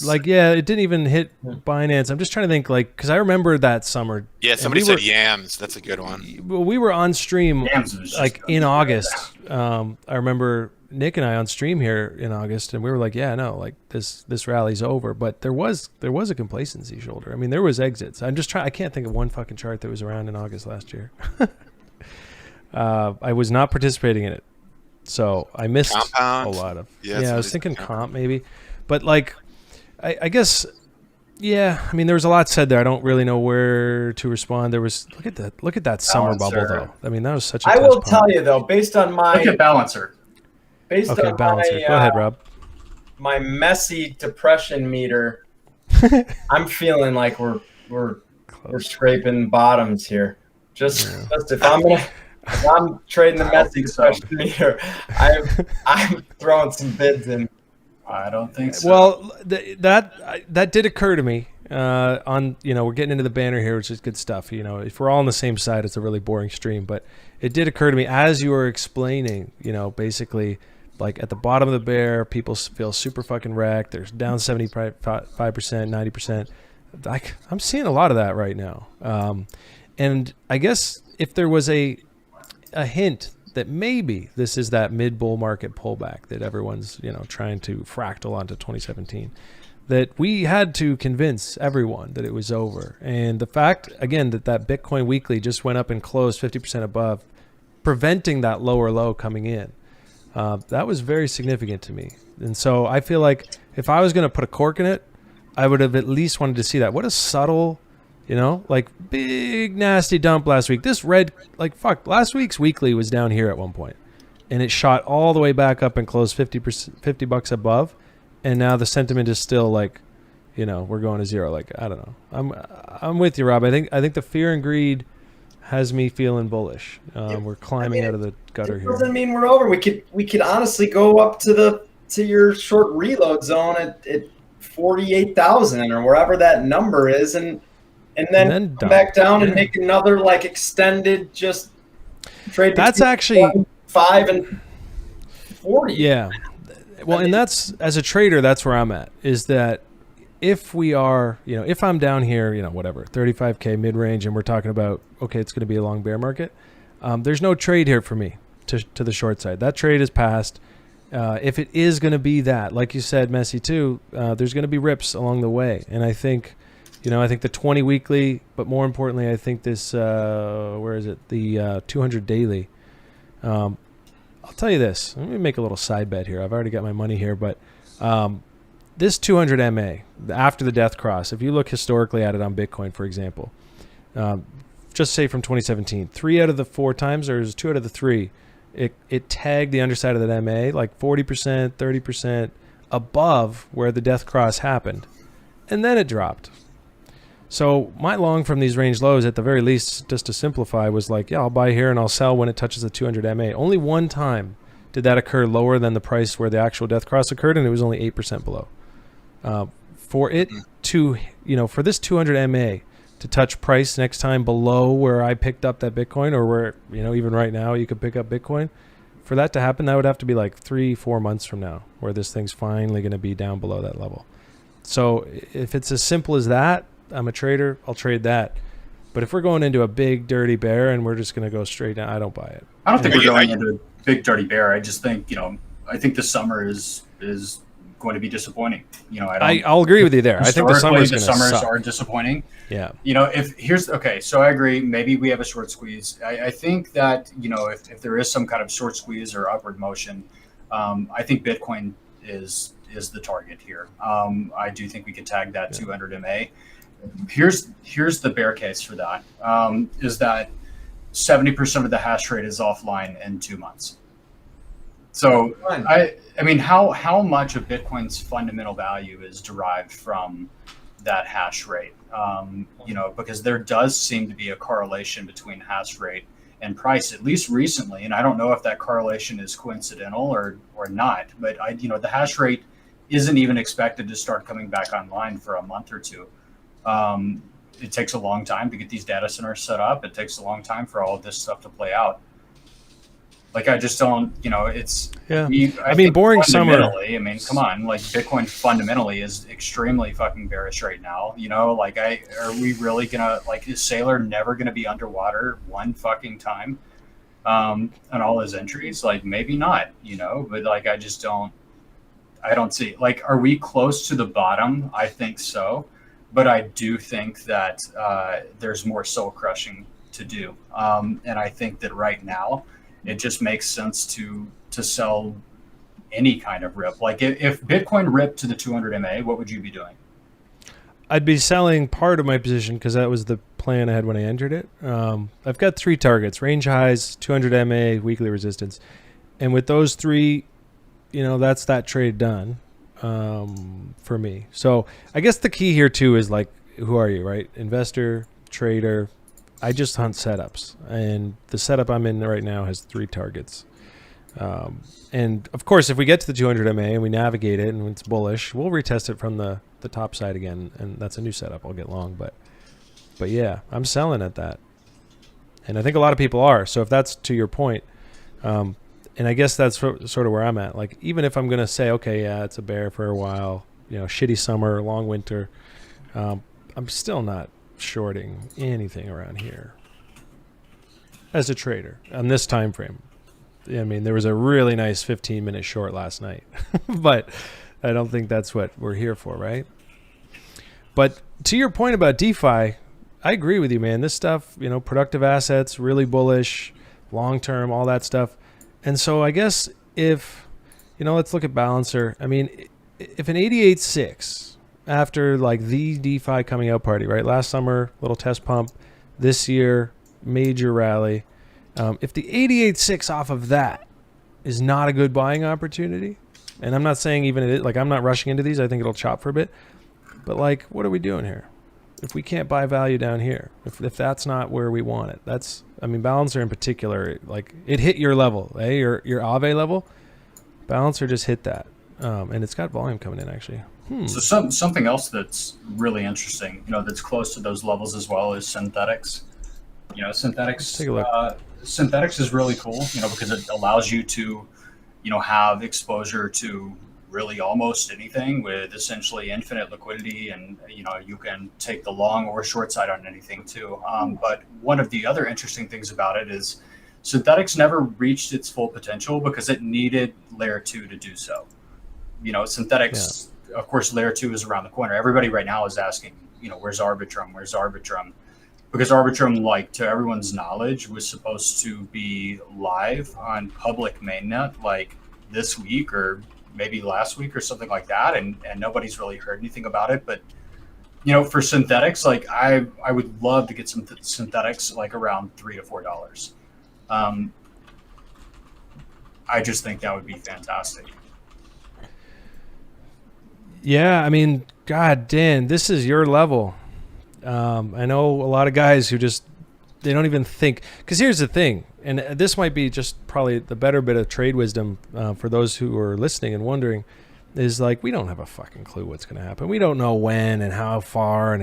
B: like it didn't even hit Binance. I'm just trying to think, like, because I remember that summer.
C: Yeah, somebody said Yams. That's a good one.
B: Well, we were on stream like in August. I remember Nick and I on stream here in August, and we were like, yeah, no, like this rally's over. But there was a complacency shoulder. I mean, there was exits. I'm just trying. I can't think of one fucking chart that was around in August last year. I was not participating in it, so I missed
C: Compound.
B: a lot of.
C: Yeah,
B: I was thinking comp maybe, but like, I guess. Yeah, I mean, there was a lot said there. I don't really know where to respond. There was look at that summer bubble though. I mean, that was such a
D: I will tell you though, based on my
A: look at Balancer.
B: Balancer. Go ahead, Rob.
D: My messy depression meter. I'm feeling like we're scraping bottoms here. Just if I'm trading the messy depression meter, I'm throwing some bids in.
A: I don't think so.
B: Well, that did occur to me. On, you know, we're getting into the banner here, which is good stuff. You know, if we're all on the same side, it's a really boring stream. But it did occur to me as you were explaining. You know, basically, like at the bottom of the bear, people feel super fucking wrecked. They're down 75%, 90%. Like, I'm seeing a lot of that right now. And I guess if there was a hint that maybe this is that mid-bull market pullback that everyone's, you know, trying to fractal onto 2017, that we had to convince everyone that it was over. And the fact, again, that Bitcoin weekly just went up and closed 50% above, preventing that lower low coming in, that was very significant to me. And so I feel like if I was going to put a cork in it, I would have at least wanted to see that. What a subtle, you know, like big nasty dump last week. This red, like fuck, last week's weekly was down here at one point, and it shot all the way back up and closed $50 above, and now the sentiment is still like, you know, we're going to zero. Like, I don't know. I'm with you, Rob. I think the fear and greed has me feeling bullish. We're climbing out of the gutter here.
D: Doesn't mean we're over. We could honestly go up to your short reload zone at 48,000 or wherever that number is, and then come back down and make another like extended just trade.
B: That's actually
D: 5 and 40.
B: Yeah. Well, and that's, as a trader, that's where I'm at, is that if we are, you know, if I'm down here, you know, whatever, 35K mid-range, and we're talking about, okay, it's going to be a long bear market, there's no trade here for me to the short side. That trade is passed. If it is going to be that, like you said, Messi too, there's going to be rips along the way. And I think I think the 20 weekly, but more importantly, I think this, where is it? The 200 daily. I'll tell you this. Let me make a little side bet here. I've already got my money here, but this 200 MA, after the death cross, if you look historically at it on Bitcoin, for example, just say from 2017, 3 out of the 4 times, or 2 out of the 3, it tagged the underside of that MA like 40%, 30% above where the death cross happened. And then it dropped. So my long from these range lows, at the very least, just to simplify, was like, yeah, I'll buy here and I'll sell when it touches the 200 MA. Only one time did that occur lower than the price where the actual death cross occurred, and it was only 8% below. For it to, for this 200 MA to touch price next time below where I picked up that Bitcoin, or where, even right now you could pick up Bitcoin, for that to happen, that would have to be like 3-4 months from now, where this thing's finally going to be down below that level. So if it's as simple as that, I'm a trader, I'll trade that. But if we're going into a big dirty bear and we're just going to go straight down, I don't buy it.
A: I don't think we're going into a big dirty bear. I just think, I think the summer is going to be disappointing.
B: I'll agree with you there. I think the summers
A: are disappointing.
B: Yeah.
A: So I agree. Maybe we have a short squeeze. I think that, if there is some kind of short squeeze or upward motion, I think Bitcoin is the target here. I do think we could tag that 200 MA. Here's the bear case for that, is that 70% of the hash rate is offline in 2 months. So I mean, how much of Bitcoin's fundamental value is derived from that hash rate? Because there does seem to be a correlation between hash rate and price, at least recently. And I don't know if that correlation is coincidental or not, but the hash rate isn't even expected to start coming back online for a month or two. It takes a long time to get these data centers set up. It takes a long time for all of this stuff to play out. Like, I just don't, it's...
B: Yeah. I mean, boring summer.
A: I mean, come on. Like, Bitcoin fundamentally is extremely fucking bearish right now. Are we really gonna, is Saylor never gonna be underwater one fucking time on all his entries? Like, maybe not, but I just don't, I don't see, are we close to the bottom? I think so. But I do think that there's more soul crushing to do. And I think that right now, it just makes sense to sell any kind of rip. Like, if Bitcoin ripped to the 200 MA, what would you be doing?
B: I'd be selling part of my position, because that was the plan I had when I entered it. I've got 3 targets: range highs, 200 MA, weekly resistance. And with those 3, that's that trade done for me. So I guess the key here too is, who are you, right? Investor, trader. I just hunt setups, and the setup I'm in right now has 3 targets. And of course, if we get to the 200 MA and we navigate it and it's bullish, we'll retest it from the top side again, and that's a new setup. I'll get long, but yeah, I'm selling at that, and I think a lot of people are. So if that's to your point, and I guess that's sort of where I'm at. Like, even if I'm gonna say, okay, yeah, it's a bear for a while, shitty summer, long winter, I'm still not shorting anything around here as a trader on this time frame. I mean, there was a really nice 15-minute short last night, but I don't think that's what we're here for, right? But to your point about DeFi, I agree with you, man. This stuff, productive assets, really bullish, long-term, all that stuff. And so I guess if, let's look at Balancer. I mean, if an 88.6 after the DeFi coming out party, right? Last summer, little test pump. This year, major rally. If the 88.6 off of that is not a good buying opportunity, and I'm not saying even I'm not rushing into these. I think it'll chop for a bit. But what are we doing here? If we can't buy value down here, if that's not where we want it, Balancer in particular, it hit your level, your Aave level. Balancer just hit that, and it's got volume coming in actually.
A: So something else that's really interesting, that's close to those levels as well, is synthetics. Synthetics.
B: Let's take a look.
A: Synthetics is really cool, because it allows you to, have exposure to really almost anything with essentially infinite liquidity, and you can take the long or short side on anything too. But one of the other interesting things about it is synthetics never reached its full potential because it needed layer 2 to do so. Synthetics. Yeah. Of course, layer 2 is around the corner. Everybody right now is asking, where's Arbitrum? Where's Arbitrum? Because Arbitrum, like to everyone's knowledge, was supposed to be live on public mainnet like this week or maybe last week or something like that, and nobody's really heard anything about it. But for synthetics, like I would love to get some synthetics like around $3 to $4. I just think that would be fantastic.
B: Yeah, I mean, God, Dan, this is your level. I know a lot of guys who they don't even think. Because here's the thing, and this might be just probably the better bit of trade wisdom for those who are listening and wondering, is like, we don't have a fucking clue what's going to happen. We don't know when and how far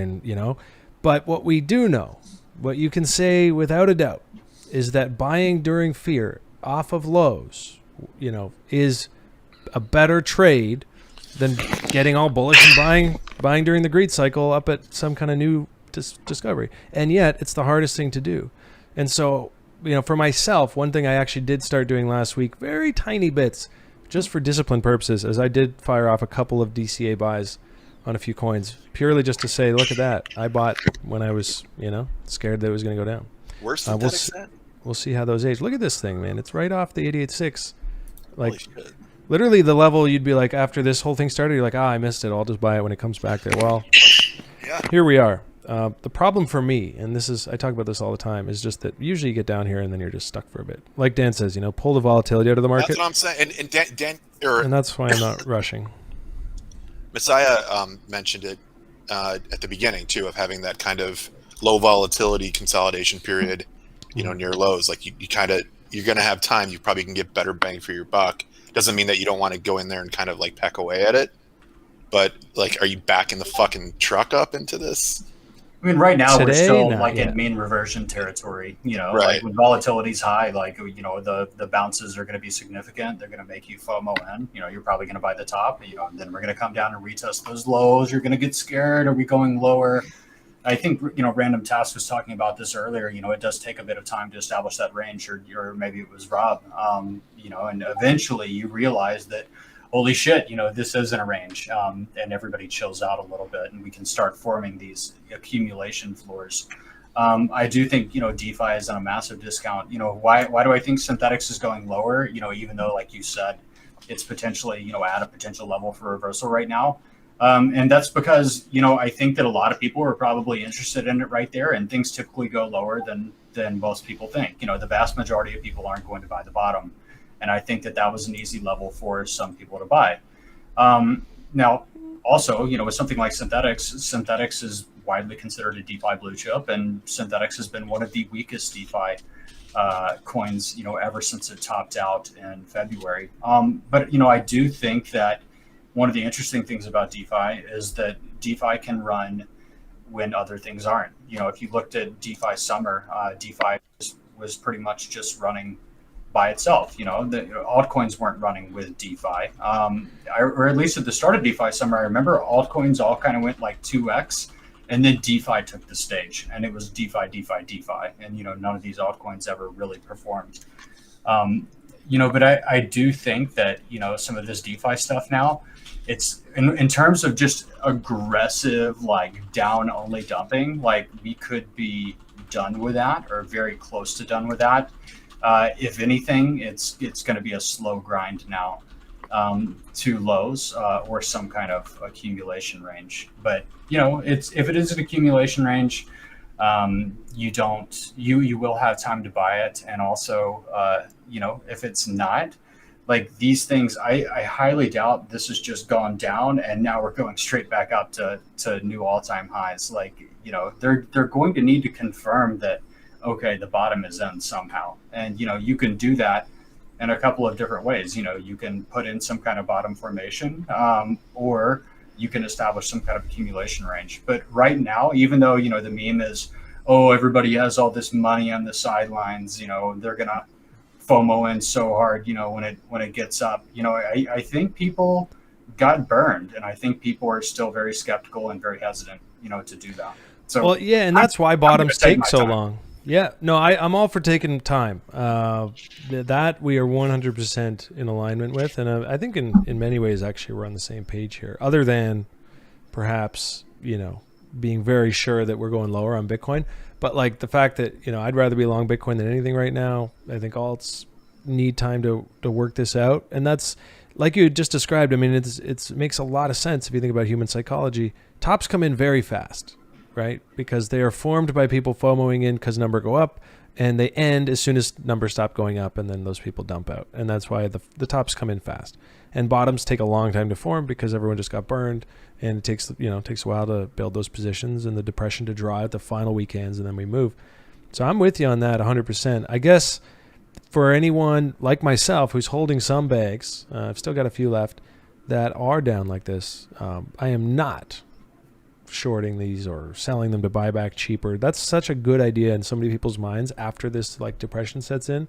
B: but what we do know, what you can say without a doubt, is that buying during fear off of lows, is a better trade than getting all bullish and buying during the greed cycle up at some kind of new discovery. And yet it's the hardest thing to do. And so, for myself, one thing I actually did start doing last week, very tiny bits, just for discipline purposes, as I did fire off a couple of DCA buys on a few coins, purely just to say, look at that. I bought when I was, scared that it was going to go down.
C: Where's synthetics at?
B: We'll see how those age. Look at this thing, man. It's right off the 88.6. Like,
C: Holy shit.
B: Literally the level you'd be like, after this whole thing started, you're like, I missed it. I'll just buy it when it comes back there. Well,
C: Yeah.
B: Here we are. The problem for me, and I talk about this all the time, is just that usually you get down here and then you're just stuck for a bit. Like Dan says, pull the volatility out of the market.
C: That's what I'm saying. And
B: And that's why I'm not rushing.
C: Messiah mentioned it at the beginning too, of having that kind of low volatility consolidation period, near lows. Like you're going to have time. You probably can get better bang for your buck. Doesn't mean that you don't want to go in there and kind of like peck away at it. But like, are you backing the fucking truck up into this?
A: I mean, right now we're still
B: not
A: like
B: yet.
A: in mean reversion territory.
C: Right.
A: Like when volatility's high, like the bounces are going to be significant. They're going to make you FOMO in. You're probably going to buy the top. And then we're going to come down and retest those lows. You're going to get scared. Are we going lower? I think Random Task was talking about this earlier. It does take a bit of time to establish that range, or maybe it was Rob. And eventually you realize that, holy shit, this isn't a range, and everybody chills out a little bit, and we can start forming these accumulation floors. I do think DeFi is on a massive discount. Why do I think synthetics is going lower? Even though, like you said, it's potentially at a potential level for reversal right now. And that's because, I think that a lot of people are probably interested in it right there, and things typically go lower than most people think. The vast majority of people aren't going to buy the bottom. And I think that was an easy level for some people to buy. Now, also, with something like synthetics is widely considered a DeFi blue chip, and synthetics has been one of the weakest DeFi coins, ever since it topped out in February. But I do think that one of the interesting things about DeFi is that DeFi can run when other things aren't. If you looked at DeFi summer, DeFi was pretty much just running by itself. The altcoins weren't running with DeFi, or at least at the start of DeFi summer. I remember altcoins all kind of went like 2x, and then DeFi took the stage, and it was DeFi, and none of these altcoins ever really performed. But I do think that some of this DeFi stuff now, it's in terms of just aggressive like down only dumping, like we could be done with that, or very close to done with that. If anything, it's going to be a slow grind now to lows or some kind of accumulation range. But if it is an accumulation range, you will have time to buy it. And also, if it's not, like these things, I highly doubt this has just gone down and now we're going straight back up to new all-time highs. Like they're going to need to confirm that, okay, the bottom is in somehow. And, you can do that in a couple of different ways. You can put in some kind of bottom formation, or you can establish some kind of accumulation range. But right now, even though, the meme is, oh, everybody has all this money on the sidelines, they're going to FOMO in so hard, when it gets up, I think people got burned, and I think people are still very skeptical and very hesitant, to do that. So,
B: well, yeah, and that's why bottoms take so long. Yeah, no, I'm all for taking time. That we are 100% in alignment with, and I think in many ways actually we're on the same page here. Other than perhaps being very sure that we're going lower on Bitcoin. But like the fact that, I'd rather be long Bitcoin than anything right now. I think alts need time to work this out. And that's like you just described. I mean, it makes a lot of sense if you think about human psychology. Tops come in very fast, right? Because they are formed by people FOMOing in because number go up, and they end as soon as numbers stop going up, and then those people dump out. And that's why the tops come in fast. And bottoms take a long time to form because everyone just got burned, and it takes a while to build those positions and the depression to draw out the final weekends, and then we move. So I'm with you on that 100%. I guess for anyone like myself who's holding some bags, I've still got a few left that are down like this. I am not shorting these or selling them to buy back cheaper. That's such a good idea in so many people's minds after this like depression sets in.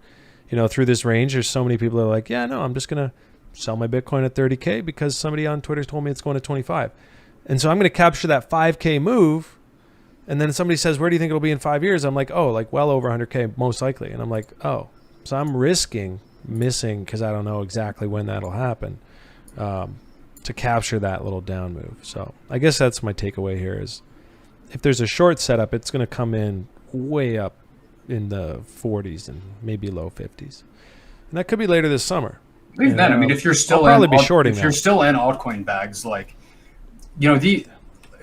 B: Through this range, there's so many people that are like, yeah, no, I'm just going to sell my Bitcoin at 30K because somebody on Twitter told me it's going to 25. And so I'm going to capture that 5K move. And then somebody says, where do you think it'll be in 5 years? I'm like, oh, like well over 100K most likely. And I'm like, oh, so I'm risking missing because I don't know exactly when that'll happen. To capture that little down move. So I guess that's my takeaway here is if there's a short setup, it's going to come in way up in the 40s and maybe low 50s. And that could be later this summer.
A: Even then, I mean, if you're still
B: you're
A: still in altcoin bags, like,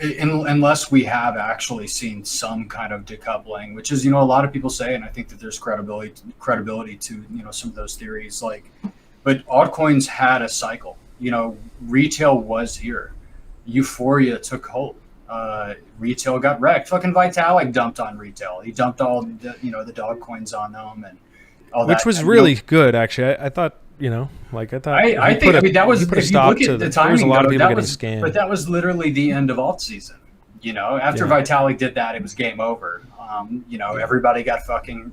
A: unless we have actually seen some kind of decoupling, which is, a lot of people say, and I think that there's credibility to, some of those theories, like, but altcoins had a cycle. Retail was here. Euphoria took hold. Retail got wrecked. Fucking Vitalik dumped on retail. He dumped all the dog coins on them and all that.
B: Which was really good, actually. I thought,
A: I think that was, if you look at the timing, there was a lot of people getting scammed. But that was literally the end of alt season. After Vitalik did that, it was game over. Everybody got fucking.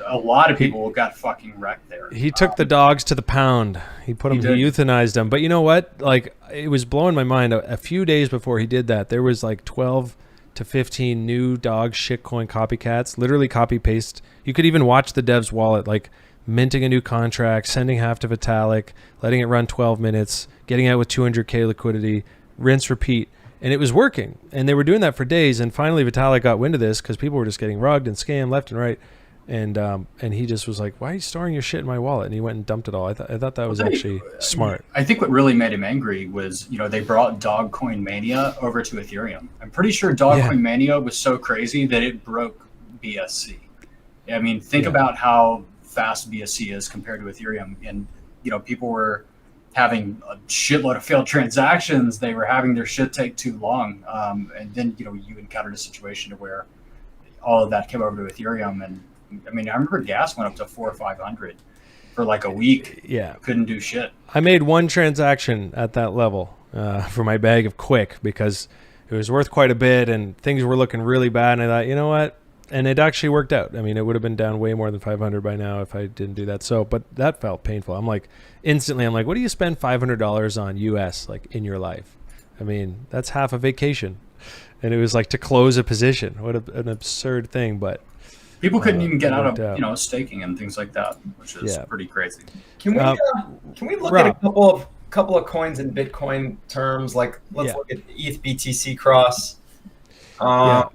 A: A lot of people got fucking wrecked there.
B: He took the dogs to the pound. He euthanized them. But you know what? Like, it was blowing my mind. A few days before he did that, there was like 12 to 15 new dog shitcoin copycats, literally copy paste. You could even watch the dev's wallet, like minting a new contract, sending half to Vitalik, letting it run 12 minutes, getting out with 200K liquidity, rinse, repeat. And it was working. And they were doing that for days. And finally, Vitalik got wind of this because people were just getting rugged and scammed left and right. And he just was like, why are you storing your shit in my wallet? And he went and dumped it all. I thought that was actually smart.
A: I think what really made him angry was, they brought Dogcoin Mania over to Ethereum. I'm pretty sure Dogcoin Mania was so crazy that it broke BSC. I mean, think about how fast BSC is compared to Ethereum. And, people were having a shitload of failed transactions. They were having their shit take too long. And then, you encountered a situation to where all of that came over to Ethereum. And I mean, I remember gas went up to 400 or 500 for like a week.
B: Yeah.
A: Couldn't do shit.
B: I made one transaction at that level for my bag of Quick because it was worth quite a bit and things were looking really bad. And I thought, you know what? And it actually worked out. I mean, it would have been down way more than 500 by now if I didn't do that. So, but that felt painful. I'm like, what do you spend $500 on US like in your life? I mean, that's half a vacation. And it was like to close a position. What an absurd thing, but
A: people couldn't even get out of staking and things like that, which is pretty crazy.
D: Can we look at a couple of coins in Bitcoin terms? Like let's look at ETH BTC cross.
B: I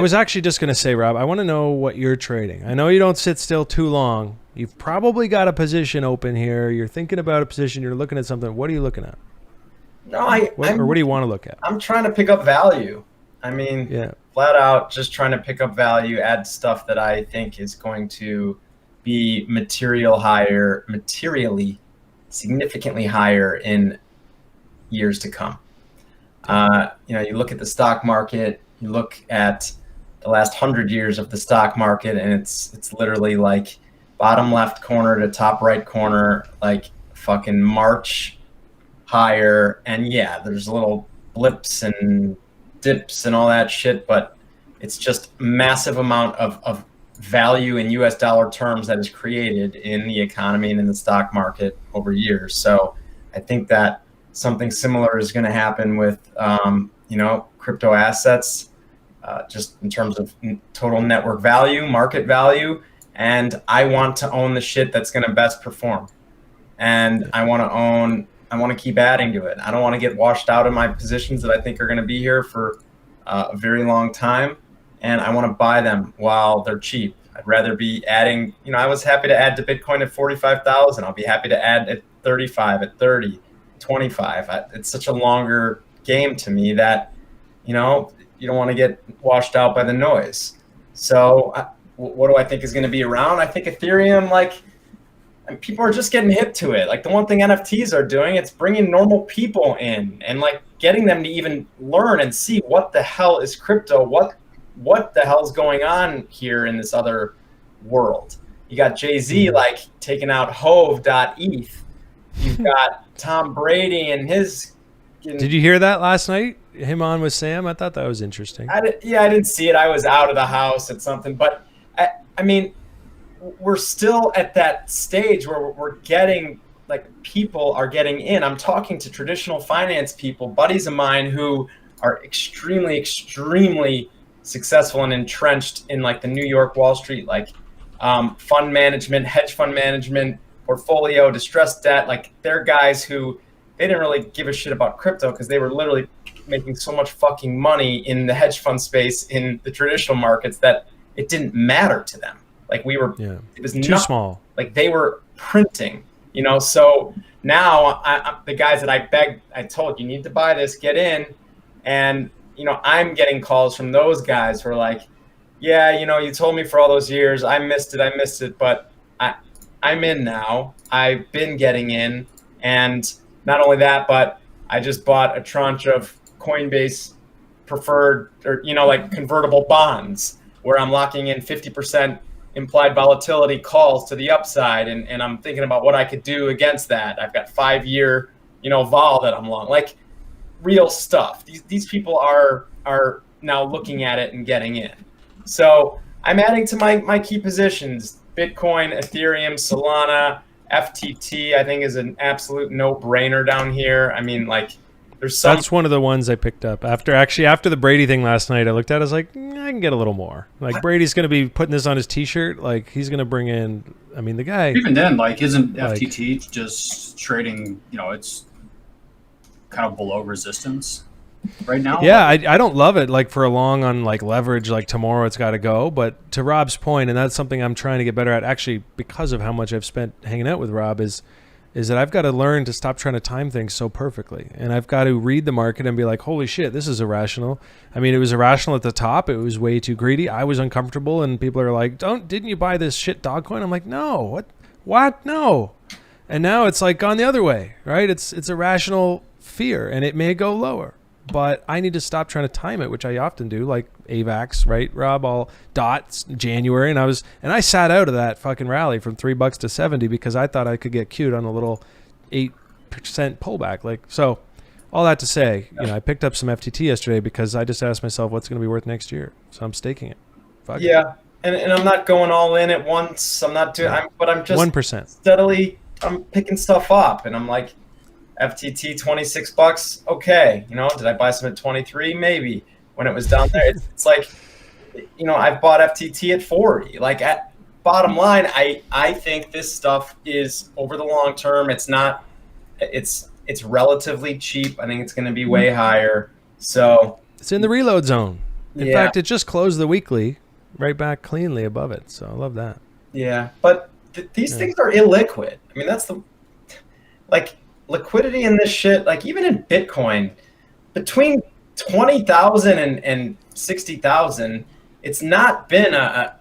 B: was actually just going to say, Rob, I want to know what you're trading. I know you don't sit still too long. You've probably got a position open here. You're thinking about a position. You're looking at something. What are you looking at?
D: No,
B: what do you want to look at?
D: I'm trying to pick up value. I mean, flat out just trying to pick up value, add stuff that I think is going to be materially significantly higher in years to come. You look at the stock market, you look at the last 100 years of the stock market, and it's literally like bottom left corner to top right corner, like fucking march higher. And there's little blips and dips and all that shit, but it's just massive amount of value in US dollar terms that is created in the economy and in the stock market over years. So I think that something similar is going to happen with crypto assets, just in terms of total network value, market value. And I want to own the shit that's going to best perform. And I want to keep adding to it. I don't want to get washed out of my positions that I think are going to be here for a very long time, and I want to buy them while they're cheap. I'd rather be adding, I was happy to add to Bitcoin at 45,000. I'll be happy to add at 35, at 30, 25. It's such a longer game to me that, you don't want to get washed out by the noise. So what do I think is going to be around? I think Ethereum, people are just getting hip to it. Like the one thing NFTs are doing, it's bringing normal people in and getting them to even learn and see what the hell is crypto, what the hell's going on here in this other world. You got Jay-Z taking out Hove.eth. You've got Tom Brady and his.
B: Did you hear that last night? Him on with Sam? I thought that was interesting.
D: I didn't see it. I was out of the house at something, but I mean, we're still at that stage where we're getting people are getting in. I'm talking to traditional finance people, buddies of mine who are extremely, extremely successful and entrenched in the New York Wall Street, fund management, hedge fund management, portfolio, distressed debt. They're guys who they didn't really give a shit about crypto because they were literally making so much fucking money in the hedge fund space in the traditional markets that it didn't matter to them. It was
B: too small.
D: They were printing, So now the guys that I told you need to buy this, get in, and I'm getting calls from those guys who are yeah, you told me for all those years, I missed it, but I'm in now. I've been getting in, and not only that, but I just bought a tranche of Coinbase preferred or convertible bonds where I'm locking in 50% implied volatility calls to the upside, and I'm thinking about what I could do against that. I've got 5-year vol that I'm long, real stuff. These people are now looking at it and getting in. So I'm adding to my key positions: Bitcoin, Ethereum, Solana, FTT. I think is an absolute no-brainer down here. I mean, there's some.
B: That's one of the ones I picked up after the Brady thing last night. I looked at it, I was I can get a little more. Brady's going to be putting this on his T-shirt. He's going to bring in. I mean, the guy.
A: Even then, isn't FTT just trading? It's kind of below resistance right now.
B: Yeah, I don't love it. For a long on leverage, tomorrow it's got to go. But to Rob's point, and that's something I'm trying to get better at. Actually, because of how much I've spent hanging out with Rob, is that I've got to learn to stop trying to time things so perfectly. And I've got to read the market and be holy shit, this is irrational. I mean, it was irrational at the top. It was way too greedy. I was uncomfortable, and people are didn't you buy this shit dog coin? I'm no, what? No. And now it's gone the other way, right? It's irrational fear, and it may go lower. But I need to stop trying to time it, which I often do, AVAX, right, Rob? All dots, January, and I sat out of that fucking rally from $3 to 70 because I thought I could get cute on a little 8% pullback. So, all that to say, I picked up some FTT yesterday because I just asked myself what's going to be worth next year, so I'm staking it. Fuck
D: yeah, and I'm not going all in at once. I'm not doing, but I'm just
B: 1%
D: steadily. I'm picking stuff up, and I'm FTT $26, okay. Did I buy some at 23? Maybe when it was down there. It's I've bought FTT at 40. At bottom line, I think this stuff is over the long term. It's not. It's relatively cheap. I think it's going to be way higher. So
B: it's in the reload zone. In fact, it just closed the weekly right back cleanly above it. So I love that.
D: Yeah, but these things are illiquid. I mean, that's the liquidity in this shit, even in Bitcoin, between 20,000 and 60,000, it's not been a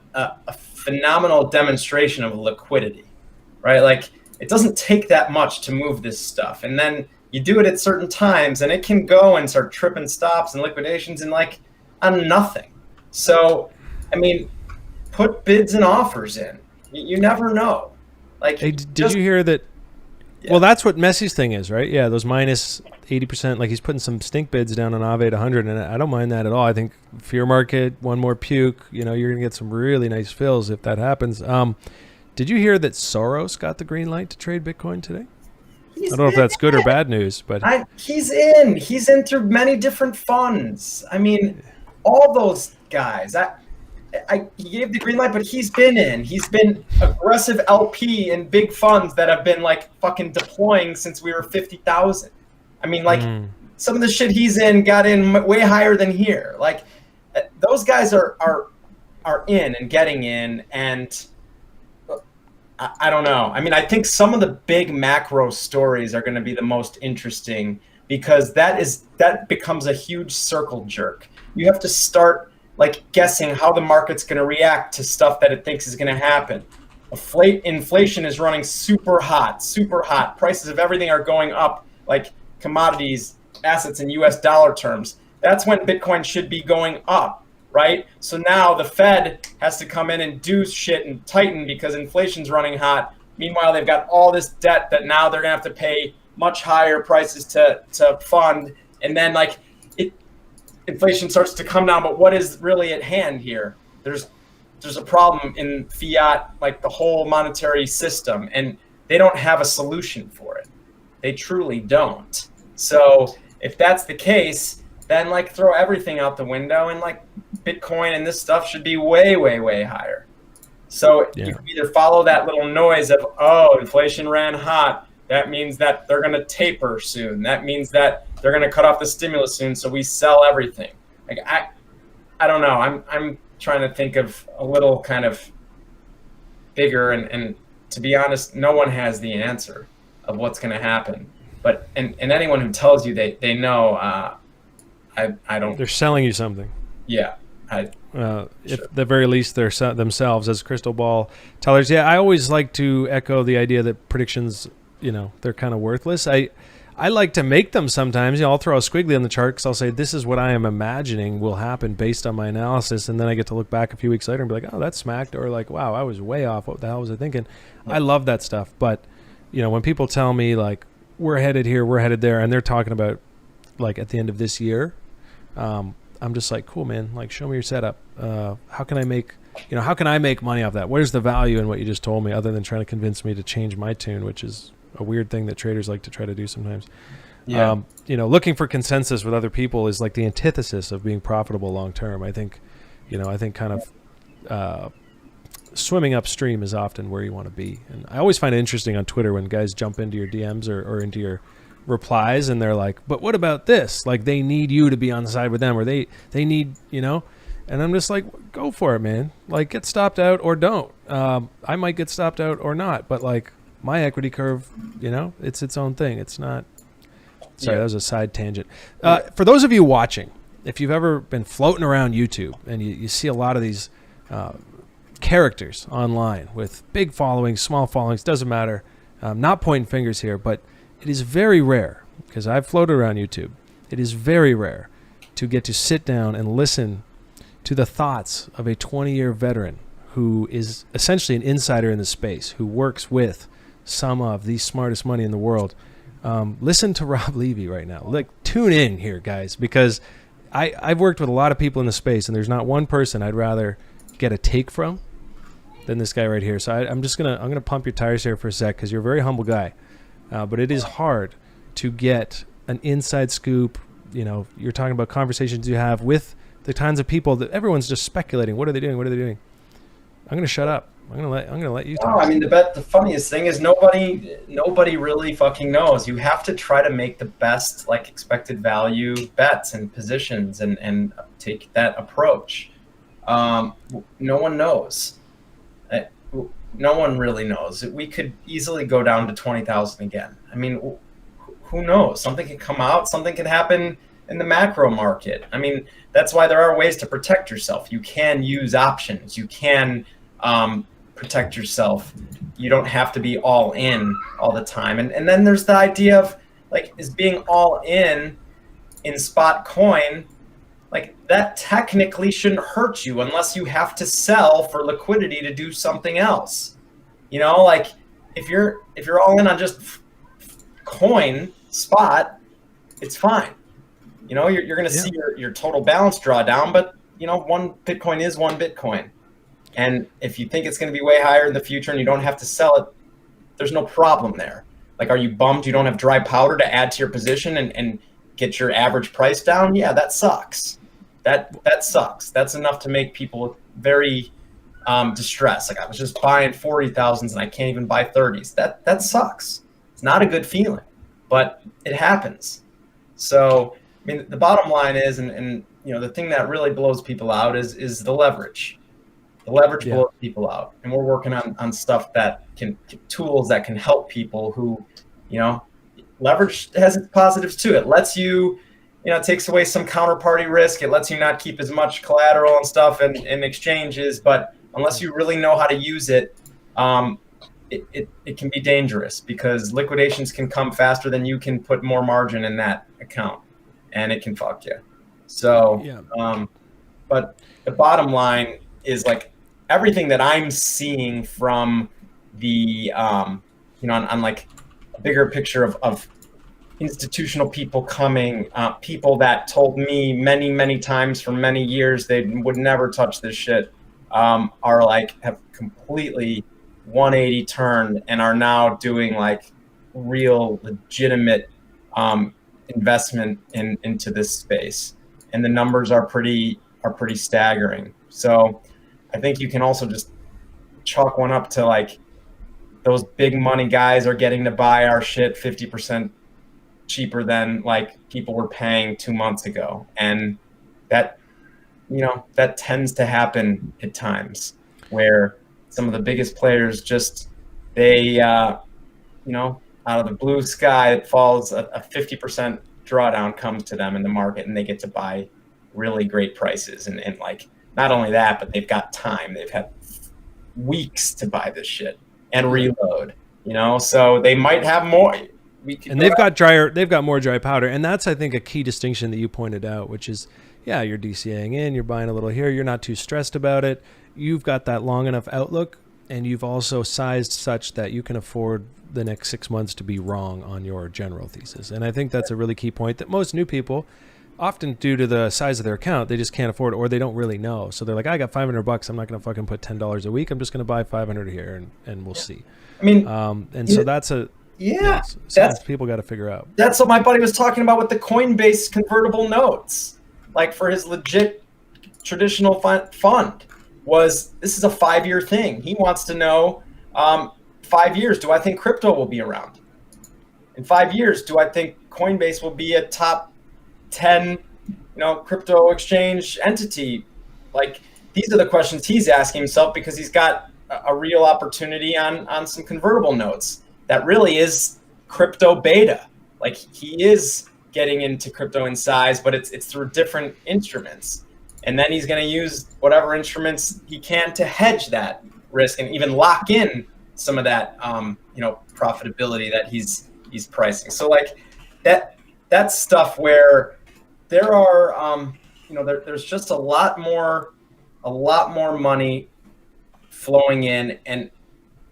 D: phenomenal demonstration of liquidity, right? It doesn't take that much to move this stuff. And then you do it at certain times and it can go and start tripping stops and liquidations and on nothing. So, I mean, put bids and offers in. You never know.
B: Hey, did you hear that? Yeah. Well, that's what Messi's thing is, right? Yeah, those minus 80%. He's putting some stink bids down on Aave at 100, and I don't mind that at all. I think fear market, one more puke. You're going to get some really nice fills if that happens. Did you hear that Soros got the green light to trade Bitcoin today? I don't know if that's good or bad news, but
D: he's in. He's into many different funds. I mean, all those guys. He gave the green light, but he's been in. He's been aggressive LP in big funds that have been fucking deploying since we were 50,000. I mean, some of the shit he's in got in way higher than here. Like those guys are in and getting in, and I don't know. I mean, I think some of the big macro stories are going to be the most interesting, because that becomes a huge circle jerk. You have to start like guessing how the market's going to react to stuff that it thinks is going to happen. Inflation is running super hot. Prices of everything are going up, like commodities, assets in US dollar terms. That's when Bitcoin should be going up, right? So now the Fed has to come in and do shit and tighten because inflation's running hot. Meanwhile, they've got all this debt that now they're going to have to pay much higher prices to fund. And then like inflation starts to come down, but what is really at hand here? There's a problem in fiat, like the whole monetary system, and they don't have a solution for it. They truly don't. So if that's the case, then like throw everything out the window, and like Bitcoin and this stuff should be way, way, way higher. So you can either follow that little noise of, oh, inflation ran hot. That means that they're going to taper soon. That means that they're going to cut off the stimulus soon, so we sell everything. Like I don't know. I'm trying to think of a little kind of bigger, and to be honest, no one has the answer of what's going to happen. But and anyone who tells you they know, I don't.
B: They're selling you something.
D: Yeah.
B: At the very least, they're themselves as crystal ball tellers. Yeah, I always like to echo the idea that predictions, they're kind of worthless. I like to make them sometimes. I'll throw a squiggly on the chart because I'll say, this is what I am imagining will happen based on my analysis. And then I get to look back a few weeks later and be like, oh, that smacked. Or like, wow, I was way off. What the hell was I thinking? I love that stuff. But, when people tell me like, we're headed here, we're headed there, and they're talking about like at the end of this year, I'm just like, cool, man. Like, show me your setup. How can I make money off that? Where's the value in what you just told me, other than trying to convince me to change my tune, which is a weird thing that traders like to try to do sometimes.
D: Yeah.
B: Looking for consensus with other people is like the antithesis of being profitable long term. I think kind of swimming upstream is often where you want to be. And I always find it interesting on Twitter when guys jump into your DMs or into your replies and they're like, but what about this? Like they need you to be on the side with them, or they need, and I'm just like, go for it, man. Like get stopped out or don't. I might get stopped out or not, but like my equity curve, it's its own thing. It's not, sorry, that was a side tangent. For those of you watching, if you've ever been floating around YouTube and you see a lot of these characters online with big followings, small followings, doesn't matter. Not pointing fingers here, but it is very rare, because I've floated around YouTube, it is very rare to get to sit down and listen to the thoughts of a 20-year veteran who is essentially an insider in the space, who works with some of the smartest money in the world. Listen to Rob Levy right now. Like, tune in here, guys, because I've worked with a lot of people in the space, and there's not one person I'd rather get a take from than this guy right here. So I'm gonna pump your tires here for a sec, because you're a very humble guy. But it is hard to get an inside scoop. You're talking about conversations you have with the kinds of people that everyone's just speculating. What are they doing? What are they doing? I'm going to shut up. I'm going to let you talk.
D: No, I mean, the funniest thing is nobody really fucking knows. You have to try to make the best like expected value bets and positions and take that approach. No one knows. No one really knows. We could easily go down to 20,000 again. I mean, who knows? Something can come out. Something can happen in the macro market. I mean, that's why there are ways to protect yourself. You can use options. You can protect yourself. You don't have to be all in all the time. And then there's the idea of like, is being all in spot coin, like that technically shouldn't hurt you unless you have to sell for liquidity to do something else. Like if you're all in on just coin spot, it's fine. You're going to see your total balance draw down, but one Bitcoin is one Bitcoin. And if you think it's going to be way higher in the future and you don't have to sell it, there's no problem there. Like, are you bummed you don't have dry powder to add to your position and get your average price down? Yeah, that sucks. That sucks. That's enough to make people very distressed. Like, I was just buying 40,000s and I can't even buy 30s. That sucks. It's not a good feeling, but it happens. So, I mean, the bottom line is, and the thing that really blows people out is the leverage. The leverage blows people out, and we're working on stuff that tools that can help people who, leverage has its positives too. It lets you, it takes away some counterparty risk. It lets you not keep as much collateral and stuff in exchanges, but unless you really know how to use it, it can be dangerous because liquidations can come faster than you can put more margin in that account, and it can fuck you. So, but the bottom line is like everything that I'm seeing from the, on like a bigger picture of institutional people coming, people that told me many, many times for many years they would never touch this shit, are like have completely 180 turned and are now doing like real legitimate investment into this space, and the numbers are pretty staggering. So I think you can also just chalk one up to like those big money guys are getting to buy our shit 50% cheaper than like people were paying 2 months ago, and that that tends to happen at times where some of the biggest players just they out of the blue sky it falls a 50% drawdown comes to them in the market, and they get to buy really great prices, and like not only that, but they've got time. They've had weeks to buy this shit and reload, so they might have more.
B: And they've got more dry powder. And that's, I think, a key distinction that you pointed out, which is, you're DCAing in, you're buying a little here, you're not too stressed about it. You've got that long enough outlook, and you've also sized such that you can afford the next 6 months to be wrong on your general thesis. And I think that's a really key point that most new people, often due to the size of their account, they just can't afford it, or they don't really know. So they're like, I got $500. I'm not going to fucking put $10 a week. I'm just going to buy 500 here, and we'll see.
D: I mean,
B: so that's a that's people got to figure out.
D: That's what my buddy was talking about with the Coinbase convertible notes, like for his legit traditional fund. This is a 5-year thing. He wants to know, 5 years, do I think crypto will be around? In 5 years, do I think Coinbase will be a top 10, crypto exchange entity? Like, these are the questions he's asking himself because he's got a real opportunity on some convertible notes that really is crypto beta. Like, he is getting into crypto in size, but it's through different instruments. And then he's going to use whatever instruments he can to hedge that risk and even lock in some of that, profitability that he's pricing. So like that's stuff where there are, there's just a lot more money flowing in, and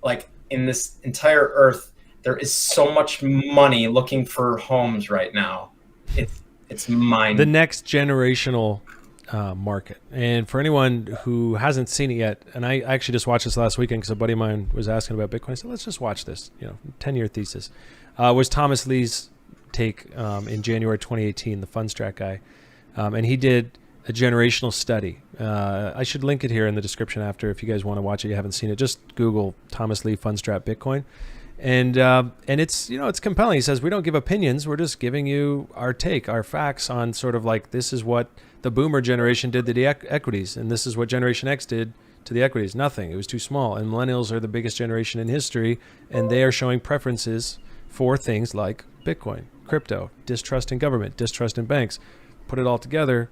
D: like in this entire earth, there is so much money looking for homes right now. It's mind.
B: The next generational market. And for anyone who hasn't seen it yet, and I actually just watched this last weekend because a buddy of mine was asking about Bitcoin. I said, let's just watch this, 10-year thesis. Was Thomas Lee's take in January 2018, the Fundstrat guy. And he did a generational study. I should link it here in the description after if you guys want to watch it. You haven't seen it, just Google Thomas Lee Fundstrat Bitcoin. And it's, it's compelling. He says, we don't give opinions. We're just giving you our take, our facts on sort of like, this is what the boomer generation did to the equities. And this is what Generation X did to the equities. Nothing. It was too small. And millennials are the biggest generation in history. And they are showing preferences for things like Bitcoin, crypto, distrust in government, distrust in banks. Put it all together.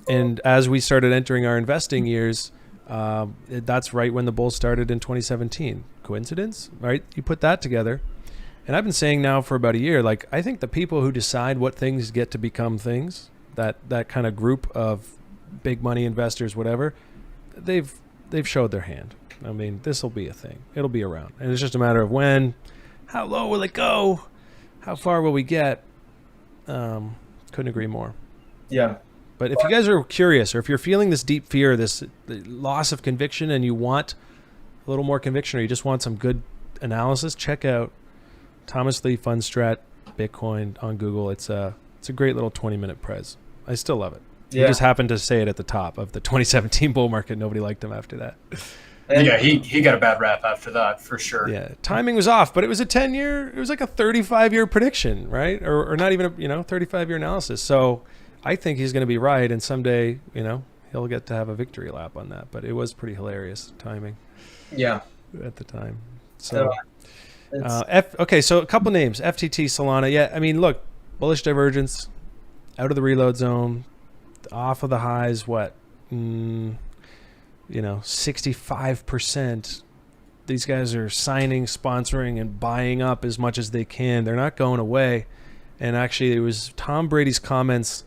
B: And as we started entering our investing years, that's right when the bull started in 2017. Coincidence, right? You put that together. And I've been saying now for about a year, like, I think the people who decide what things get to become things, that kind of group of big money investors, whatever, they've showed their hand. I mean, this will be a thing. It'll be around. And it's just a matter of when, how low will it go? How far will we get? Couldn't agree more.
D: Yeah.
B: But if you guys are curious, or if you're feeling this deep fear, this loss of conviction, and you want a little more conviction, or you just want some good analysis, check out Thomas Lee Fundstrat Bitcoin on Google. It's a great little 20-minute prez. I still love it. Yeah. He just happened to say it at the top of the 2017 bull market. Nobody liked him after that.
D: And
A: Yeah, he got a bad rap after that for sure.
B: Yeah, timing was off, but it was a 10-year, it was like a 35-year prediction, right? Or not even a 35-year analysis. So I think he's going to be right, and someday, he'll get to have a victory lap on that. But it was pretty hilarious timing.
D: Yeah.
B: At the time. So,
D: It's-
B: okay, so a couple names: FTT, Solana. Yeah, I mean, look, bullish divergence, out of the reload zone, off of the highs. What? 65%. These guys are signing, sponsoring, and buying up as much as they can. They're not going away. And actually, it was Tom Brady's comments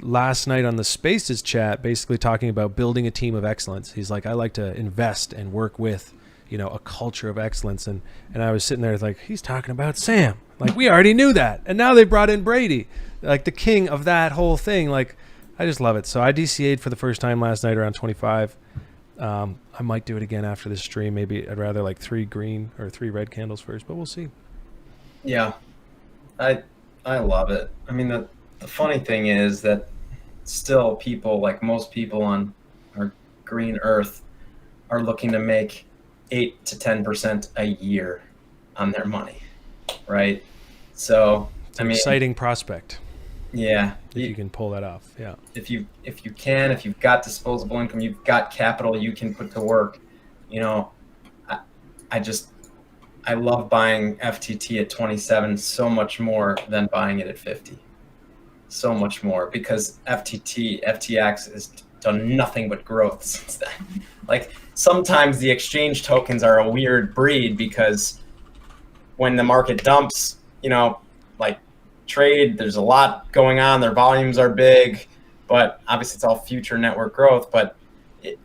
B: last night on the Spaces chat, basically talking about building a team of excellence. He's like, I like to invest and work with, a culture of excellence. And I was sitting there like, he's talking about Sam. Like, we already knew that. And now they brought in Brady, like the king of that whole thing. Like, I just love it. So I DCA'd for the first time last night around 25. I might do it again after this stream. Maybe I'd rather like 3 green or 3 red candles first, but we'll see.
D: Yeah, I love it. I mean, the funny thing is that still people, like most people on our green earth, are looking to make 8 to 10% a year on their money, right? So
B: It's an exciting prospect.
D: Yeah,
B: if you can pull that off. Yeah.
D: If you've got disposable income, you've got capital you can put to work. I love buying FTT at 27 so much more than buying it at 50. So much more, because FTX has done nothing but growth since then. Like, sometimes the exchange tokens are a weird breed, because when the market dumps, like trade, there's a lot going on, their volumes are big, but obviously it's all future network growth. But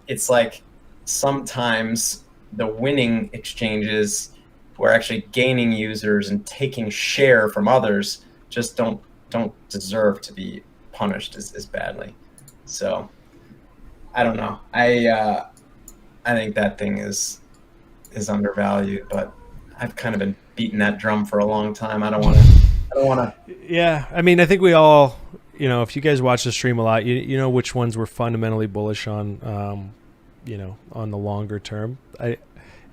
D: it's like sometimes the winning exchanges who are actually gaining users and taking share from others just don't deserve to be punished as badly. So I don't know. I think that thing is undervalued, but I've kind of been beating that drum for a long time. I don't want to.
B: Yeah, I mean, I think we all, if you guys watch the stream a lot, you know which ones we're fundamentally bullish on, on the longer term.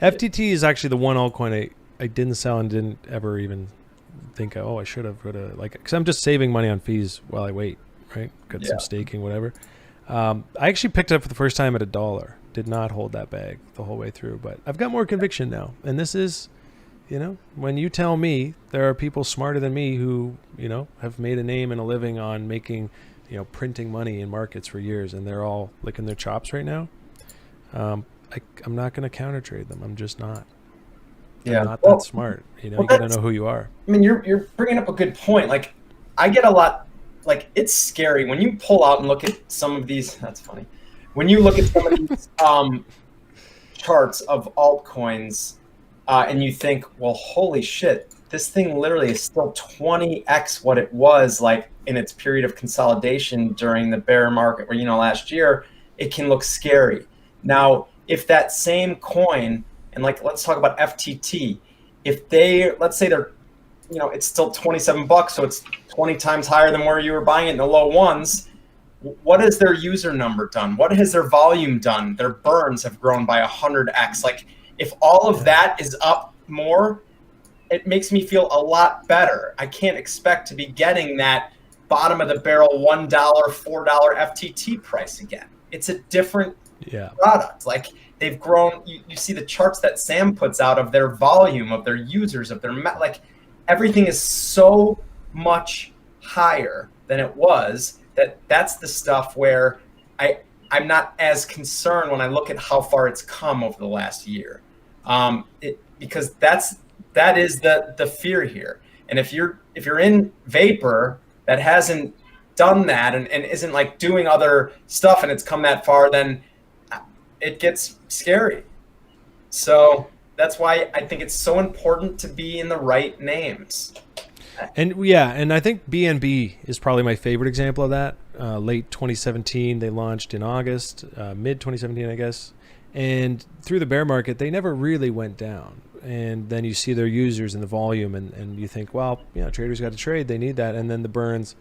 B: FTT is actually the one altcoin I didn't sell and didn't ever even think, I should have, because I'm just saving money on fees while I wait, right? Got some staking, whatever. I actually picked it up for the first time at $1. Did not hold that bag the whole way through, but I've got more conviction now. And this is, when you tell me there are people smarter than me who, have made a name and a living on making, printing money in markets for years, and they're all licking their chops right now, I'm not going to counter trade them. I'm just not.
D: Yeah,
B: I'm not that smart. You got to know who you are.
D: I mean, you're bringing up a good point. Like, I get a lot. Like, it's scary when you pull out and look at some of these. That's funny. When you look at some of these charts of altcoins, and you think, well, holy shit, this thing literally is still 20x what it was like in its period of consolidation during the bear market, or last year. It can look scary. Now, if that same coin, and let's talk about FTT, if let's say they're, it's still $27, so it's 20 times higher than where you were buying it in the low ones. What has their user number done? What has their volume done? Their burns have grown by 100x. Like, if all of that is up more, it makes me feel a lot better. I can't expect to be getting that bottom of the barrel $1, $4 FTT price again. It's a different product. Like, they've grown. You see the charts that Sam puts out of their volume, of their users, of their everything is so much higher than it was. That's the stuff where I'm not as concerned when I look at how far it's come over the last year, because that is the fear here. And if you're in vapor that hasn't done that and isn't like doing other stuff and it's come that far, then it gets scary. So that's why I think it's so important to be in the right names.
B: And I think BNB is probably my favorite example of that. Late 2017, they launched in August, mid 2017, I guess. And through the bear market, they never really went down. And then you see their users and the volume, and you think, well, traders got to trade. They need that. And then the burns.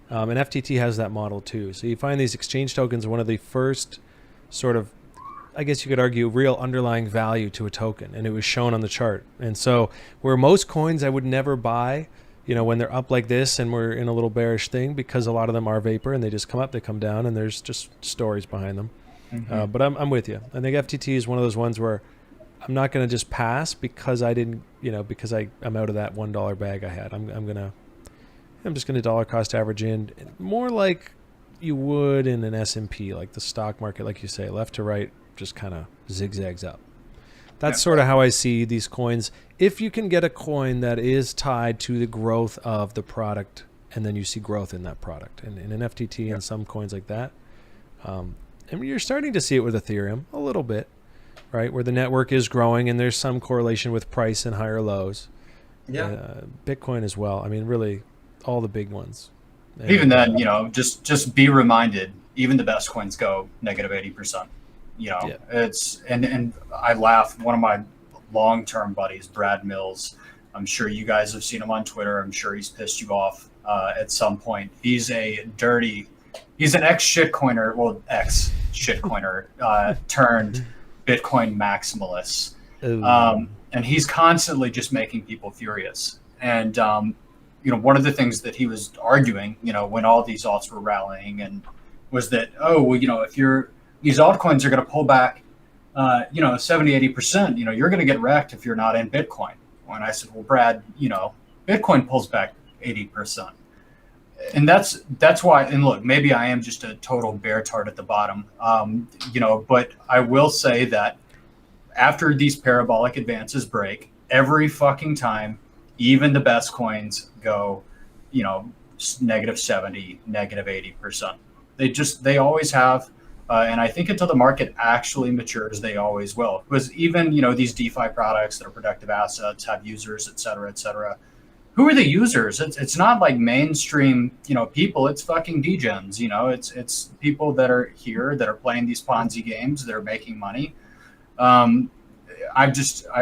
B: And FTT has that model too. So you find these exchange tokens, one of the first sort of I guess you could argue, real underlying value to a token, and it was shown on the chart. And so where most coins I would never buy, when they're up like this and we're in a little bearish thing, because a lot of them are vapor and they just come up, they come down, and there's just stories behind them. Mm-hmm. But I'm with you. I think FTT is one of those ones where I'm not going to just pass because I didn't, because I'm out of that $1 bag I had. I'm just going to dollar cost average in more like you would in an S&P, like the stock market, like you say, left to right, just kind of zigzags up. That's sort of how I see these coins. If you can get a coin that is tied to the growth of the product, and then you see growth in that product, and in an FTT and some coins like that. You're starting to see it with Ethereum a little bit, right? Where the network is growing and there's some correlation with price and higher lows. Yeah. Bitcoin as well. I mean, really all the big ones. And
A: even then, just be reminded, even the best coins go negative 80%. It's, and I laugh. One of my long-term buddies, Brad Mills, I'm sure you guys have seen him on Twitter. I'm sure he's pissed you off at some point. He's an ex-shitcoiner, turned Bitcoin maximalist. And he's constantly just making people furious. And, one of the things that he was arguing, when all these alts were rallying, and was that, if these altcoins are going to pull back, 70, 80%, you're going to get wrecked if you're not in Bitcoin. And I said, well, Brad, Bitcoin pulls back 80%. And that's why, and look, maybe I am just a total bear tart at the bottom, but I will say that after these parabolic advances break, every fucking time, even the best coins go, negative 70, negative 80%. They always have. And I think until the market actually matures, they always will. Because even, these DeFi products that are productive assets, have users, et cetera, who are the users? It's not like mainstream, people. It's fucking degens, it's people that are here that are playing these Ponzi games. They're making money. I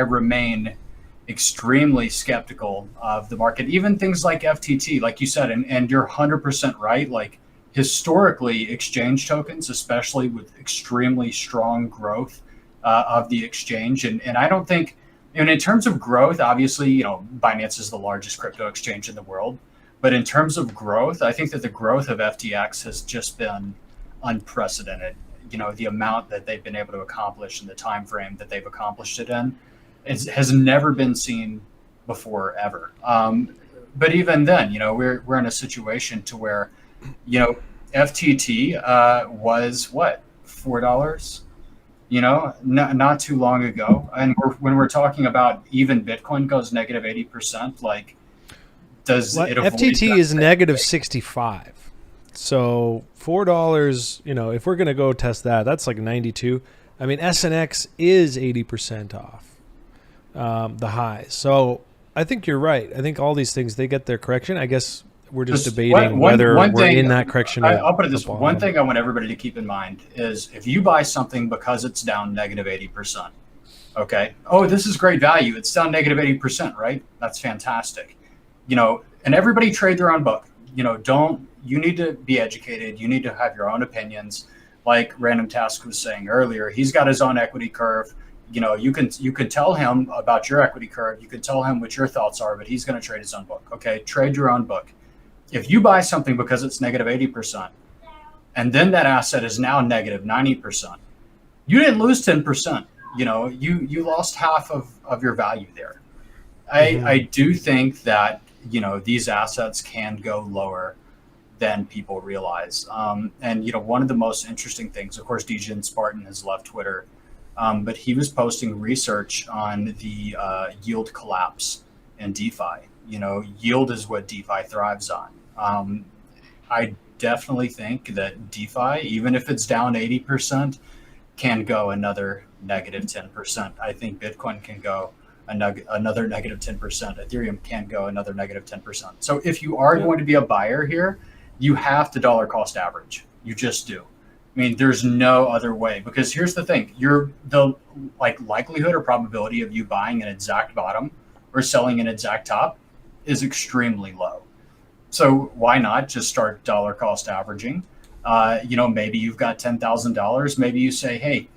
A: remain extremely skeptical of the market. Even things like FTT, like you said, and you're 100% right. Like, historically, exchange tokens, especially with extremely strong growth of the exchange, and I don't think, and in terms of growth, obviously, Binance is the largest crypto exchange in the world, but in terms of growth, I think that the growth of FTX has just been unprecedented. The amount that they've been able to accomplish in the time frame that they've accomplished it in has never been seen before ever. But even then, we're in a situation to where, FTT was what, $4? Not too long ago. And when we're talking about even Bitcoin goes negative 80%, like, does it avoid
B: FTT is negative 65. So $4, if we're going to go test that, that's like 92. I mean, SNX is 80% off the highs. So I think you're right. I think all these things, they get their correction. I guess we're just debating whether we're in that correction.
A: I'll put it this way. One thing I want everybody to keep in mind is if you buy something because it's down negative 80%, okay? Oh, this is great value. It's down negative 80%, right? That's fantastic. And everybody trade their own book. You need to be educated. You need to have your own opinions. Like Random Task was saying earlier, he's got his own equity curve. You can tell him about your equity curve. You can tell him what your thoughts are, but he's going to trade his own book. Okay, trade your own book. If you buy something because it's negative 80%, and then that asset is now negative 90%, you didn't lose 10%. You lost half of your value there. I do think that these assets can go lower than people realize. And one of the most interesting things, of course, Degen Spartan has left Twitter. But he was posting research on the yield collapse in DeFi. Yield is what DeFi thrives on. I definitely think that DeFi, even if it's down 80%, can go another negative 10%. I think Bitcoin can go another negative 10%. Ethereum can go another negative 10%. So if you are going to be a buyer here, you have to dollar cost average. You just do. I mean, there's no other way, because here's the thing: the likelihood or probability of you buying an exact bottom or selling an exact top is extremely low. So why not just start dollar cost averaging? Maybe you've got $10,000. Maybe you say, hey,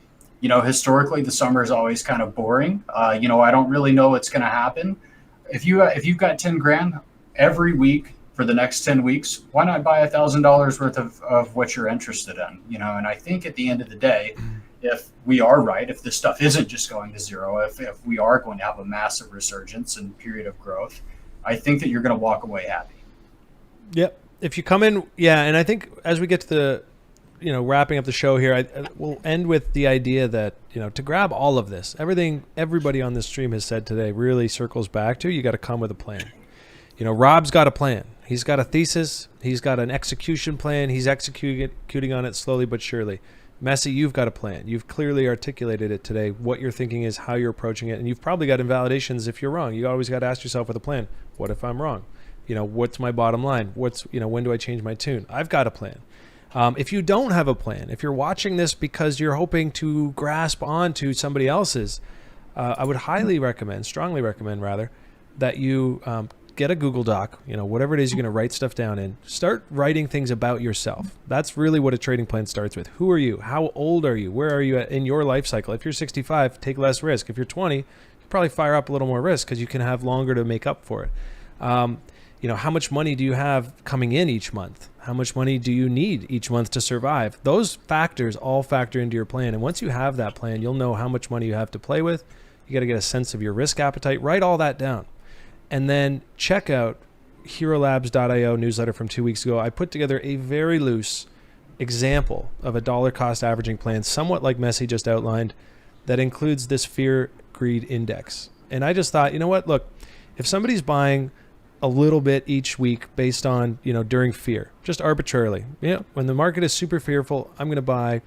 A: Historically the summer is always kind of boring. I don't really know what's going to happen. If you've got 10 grand every week for the next 10 weeks, why not buy $1,000 worth of what you're interested in? And I think at the end of the day, if we are right, if this stuff isn't just going to zero, if we are going to have a massive resurgence and period of growth, I think that you're going to walk away happy.
B: Yep. If you come in, yeah, and I think as we get to the, wrapping up the show here, we'll end with the idea that, to grab all of this, everything everybody on this stream has said today really circles back to, you got to come with a plan. Rob's got a plan. He's got a thesis. He's got an execution plan. He's executing on it slowly but surely. Messi, you've got a plan. You've clearly articulated it today. What you're thinking is how you're approaching it. And you've probably got invalidations if you're wrong. You always got to ask yourself with a plan, what if I'm wrong? What's my bottom line? When do I change my tune? I've got a plan. If you don't have a plan, if you're watching this because you're hoping to grasp onto somebody else's, I would strongly recommend rather, that you get a Google Doc, whatever it is you're going to write stuff down in. Start writing things about yourself. That's really what a trading plan starts with. Who are you? How old are you? Where are you in your life cycle? If you're 65, take less risk. If you're 20, you probably fire up a little more risk because you can have longer to make up for it. How much money do you have coming in each month? How much money do you need each month to survive? Those factors all factor into your plan. And once you have that plan, you'll know how much money you have to play with. You got to get a sense of your risk appetite. Write all that down. And then check out HeroLabs.io newsletter from 2 weeks ago. I put together a very loose example of a dollar cost averaging plan, somewhat like Messi just outlined, that includes this fear greed index. And I just thought, look, if somebody's buying a little bit each week based on, during fear, just arbitrarily, when the market is super fearful, I'm going to buy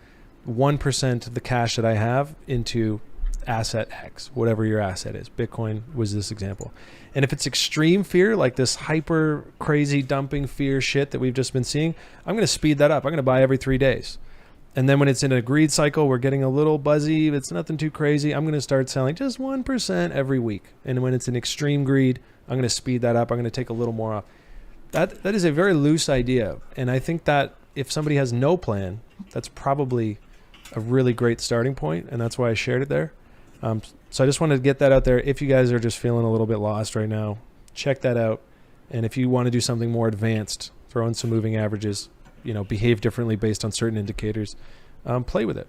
B: 1% of the cash that I have into asset X, whatever your asset is. Bitcoin was this example. And if it's extreme fear, like this hyper crazy dumping fear shit that we've just been seeing, I'm going to speed that up. I'm going to buy every 3 days. And then when it's in a greed cycle, we're getting a little buzzy, it's nothing too crazy, I'm going to start selling just 1% every week. And when it's an extreme greed, I'm going to speed that up. I'm going to take a little more off. That is a very loose idea. And I think that if somebody has no plan, that's probably a really great starting point. And that's why I shared it there. So I just wanted to get that out there. If you guys are just feeling a little bit lost right now, check that out. And if you want to do something more advanced, throw in some moving averages, behave differently based on certain indicators, play with it.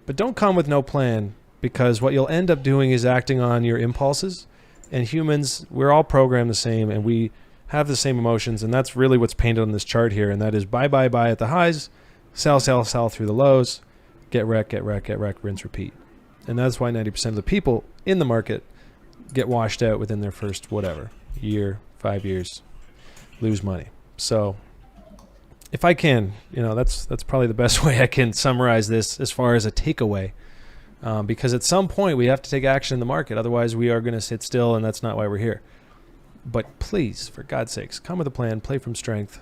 B: But don't come with no plan, because what you'll end up doing is acting on your impulses. And humans, we're all programmed the same, and we have the same emotions. And that's really what's painted on this chart here. And that is buy at the highs, sell through the lows, get wreck, rinse, repeat. And that's why 90% of the people in the market get washed out within their first year, 5 years, lose money. So if I can, that's probably the best way I can summarize this as far as a takeaway. Because at some point we have to take action in the market. Otherwise we are going to sit still, and that's not why we're here. But please, for God's sakes, come with a plan, play from strength,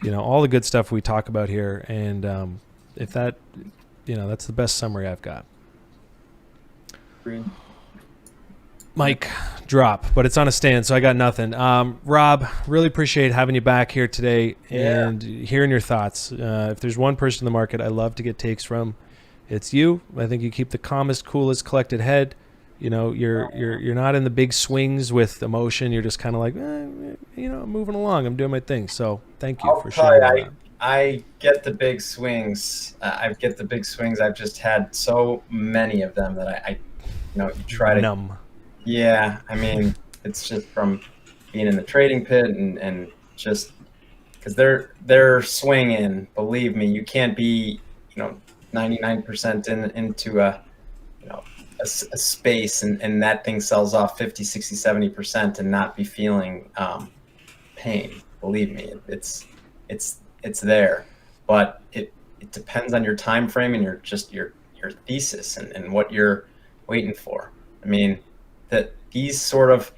B: all the good stuff we talk about here. And if that, that's the best summary I've got. Mike, drop, but it's on a stand, so I got nothing. Rob, really appreciate having you back here today and hearing your thoughts. If there's one person in the market I love to get takes from, it's you. I think you keep the calmest, coolest, collected head. You're not in the big swings with emotion. You're just kind of like, moving along. I'm doing my thing. So thank you for sharing that.
D: I get the big swings. I've just had so many of them that I you try to
B: numb.
D: Yeah, I mean, it's just from being in the trading pit and just because they're swinging. Believe me, you can't be 99% into a space and that thing sells off 50, 60, 70% and not be feeling pain. Believe me, it's there, but it depends on your time frame and your thesis and what you're waiting for. I mean, that these sort of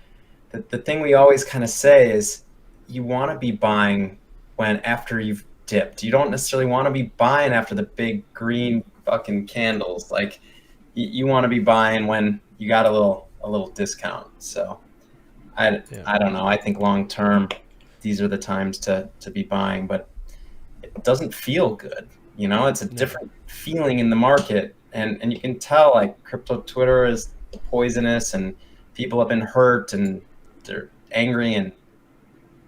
D: the thing we always kind of say is you want to be buying after you've dipped. You don't necessarily want to be buying after the big green fucking candles. Like you want to be buying when you got a little discount. So I don't know. I think long term these are the times to be buying, but it doesn't feel good. It's a different feeling in the market and you can tell like crypto Twitter is poisonous, and people have been hurt, and they're angry and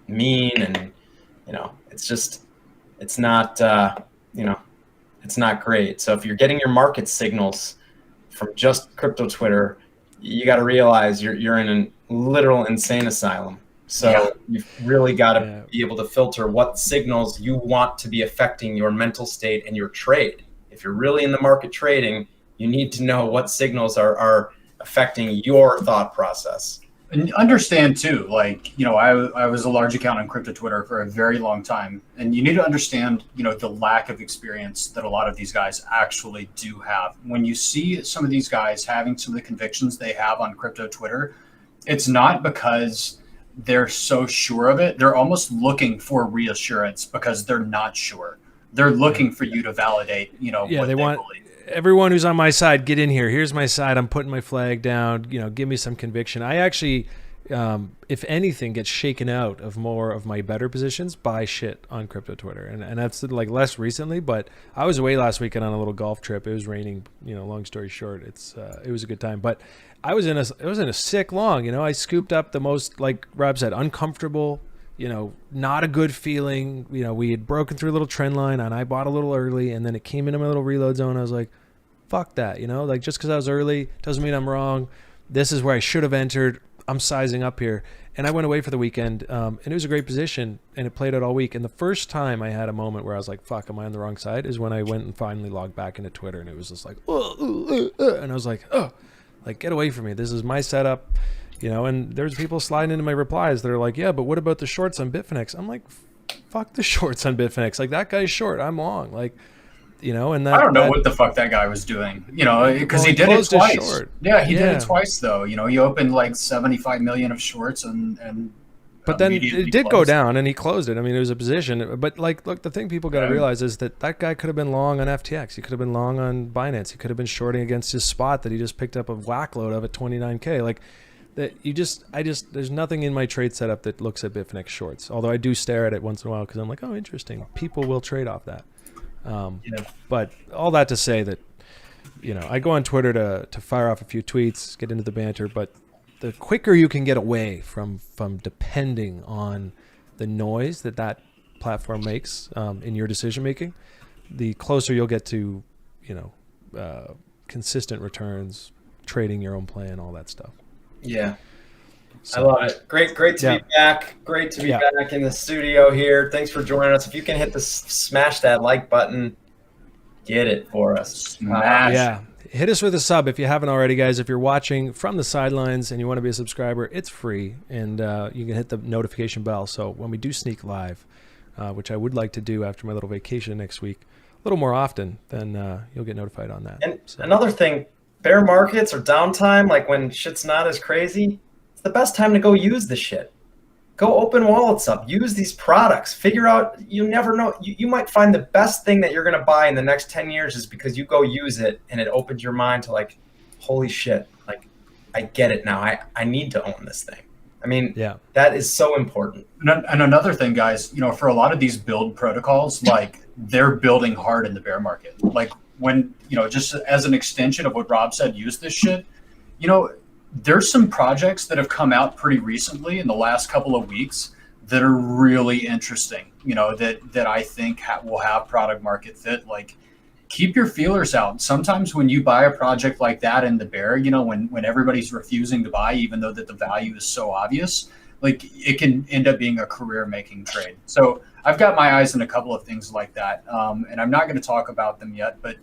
D: mean, and it's not it's not great. So if you're getting your market signals from just crypto Twitter, you got to realize you're in a literal insane asylum. So you've really got to be able to filter what signals you want to be affecting your mental state and your trade. If you're really in the market trading, you need to know what signals are affecting your thought process.
A: And understand too, like, I was a large account on crypto Twitter for a very long time. And you need to understand, the lack of experience that a lot of these guys actually do have. When you see some of these guys having some of the convictions they have on crypto Twitter, it's not because they're so sure of it. They're almost looking for reassurance because they're not sure. They're looking for you to validate, what they want. Believe.
B: Everyone who's on my side, get in here. Here's my side. I'm putting my flag down. Give me some conviction. I actually, if anything, get shaken out of more of my better positions by shit on crypto Twitter. And that's like less recently, but I was away last weekend on a little golf trip. It was raining, long story short. It was a good time. But I was in a sick long, I scooped up the most, like Rob said, uncomfortable, not a good feeling. We had broken through a little trend line and I bought a little early, and then it came into my little reload zone. I was like, fuck that, like just because I was early doesn't mean I'm wrong. This is where I should have entered. I'm sizing up here. And I went away for the weekend, and it was a great position, and it played out all week. And the first time I had a moment where I was like, fuck, am I on the wrong side, is when I went and finally logged back into Twitter, and it was just like, and I was like, like, get away from me. This is my setup, and there's people sliding into my replies that are like, yeah, but what about the shorts on Bitfinex? I'm like, fuck the shorts on Bitfinex. Like, that guy's short, I'm long. Like, and that,
A: I don't know what the fuck that guy was doing, because he did it twice. Yeah, he did it twice though. He opened like 75 million of shorts and
B: but then it did go down and he closed it. I mean, it was a position, but like, look, the thing people got to realize is that guy could have been long on FTX. He could have been long on Binance. He could have been shorting against his spot that he just picked up a whack load of at 29K. Like that, there's nothing in my trade setup that looks at Bitfinex shorts. Although I do stare at it once in a while because I'm like, oh, interesting. People will trade off that. But all that to say that, I go on Twitter to fire off a few tweets, get into the banter, but the quicker you can get away from depending on the noise that platform makes in your decision making, the closer you'll get to, consistent returns, trading your own plan, all that stuff.
D: Yeah. So, I love it. Great to be back. Great to be back in the studio here. Thanks for joining us. If you can smash that like button, get it for us.
B: Hit us with a sub if you haven't already, guys. If you're watching from the sidelines and you want to be a subscriber, it's free, and you can hit the notification bell. So when we do sneak live, which I would like to do after my little vacation next week, a little more often, then you'll get notified on that.
D: And another thing, bear markets or downtime, like when shit's not as crazy, it's the best time to go use the shit. Go open wallets up, use these products, figure out, you never know. You might find the best thing that you're going to buy in the next 10 years is because you go use it and it opens your mind to like, holy shit, like I get it now. I need to own this thing. I mean, that is so important.
A: And another thing, guys, for a lot of these build protocols, like they're building hard in the bear market. Like when, just as an extension of what Rob said, use this shit, there's some projects that have come out pretty recently in the last couple of weeks that are really interesting, that I think will have product market fit. Like, keep your feelers out. Sometimes when you buy a project like that in the bear, when everybody's refusing to buy, even though that the value is so obvious, like it can end up being a career-making trade. So I've got my eyes on a couple of things like that, and I'm not going to talk about them yet, but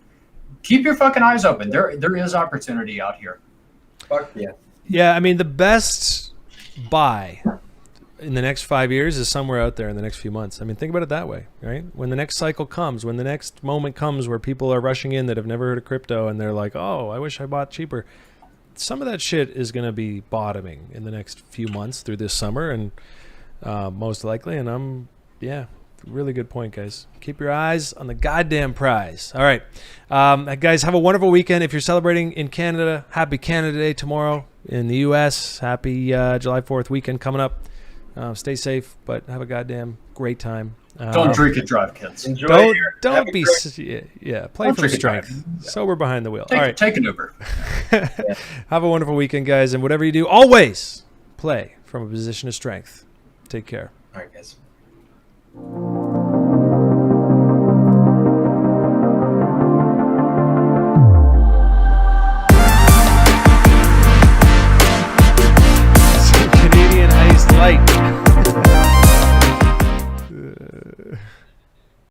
A: keep your fucking eyes open. There is opportunity out here.
D: Fuck yeah.
B: Yeah, I mean, the best buy in the next 5 years is somewhere out there in the next few months. I mean, think about it that way, right? When the next cycle comes, when the next moment comes where people are rushing in that have never heard of crypto and they're like, oh, I wish I bought cheaper. Some of that shit is going to be bottoming in the next few months through this summer, and most likely. And really good point, guys. Keep your eyes on the goddamn prize. All right. Guys, have a wonderful weekend. If you're celebrating in Canada, happy Canada Day tomorrow. In the U.S., happy July 4th weekend coming up. Stay safe, but have a goddamn great time.
A: Don't drink and drive, kids.
D: Enjoy.
B: Don't be play
A: Don't
B: from
A: drink and
B: strength.
A: drive.
B: Sober behind the wheel. All right.
A: Take an Uber.
B: Have a wonderful weekend, guys, and whatever you do, always play from a position of strength. Take care.
D: All right, guys.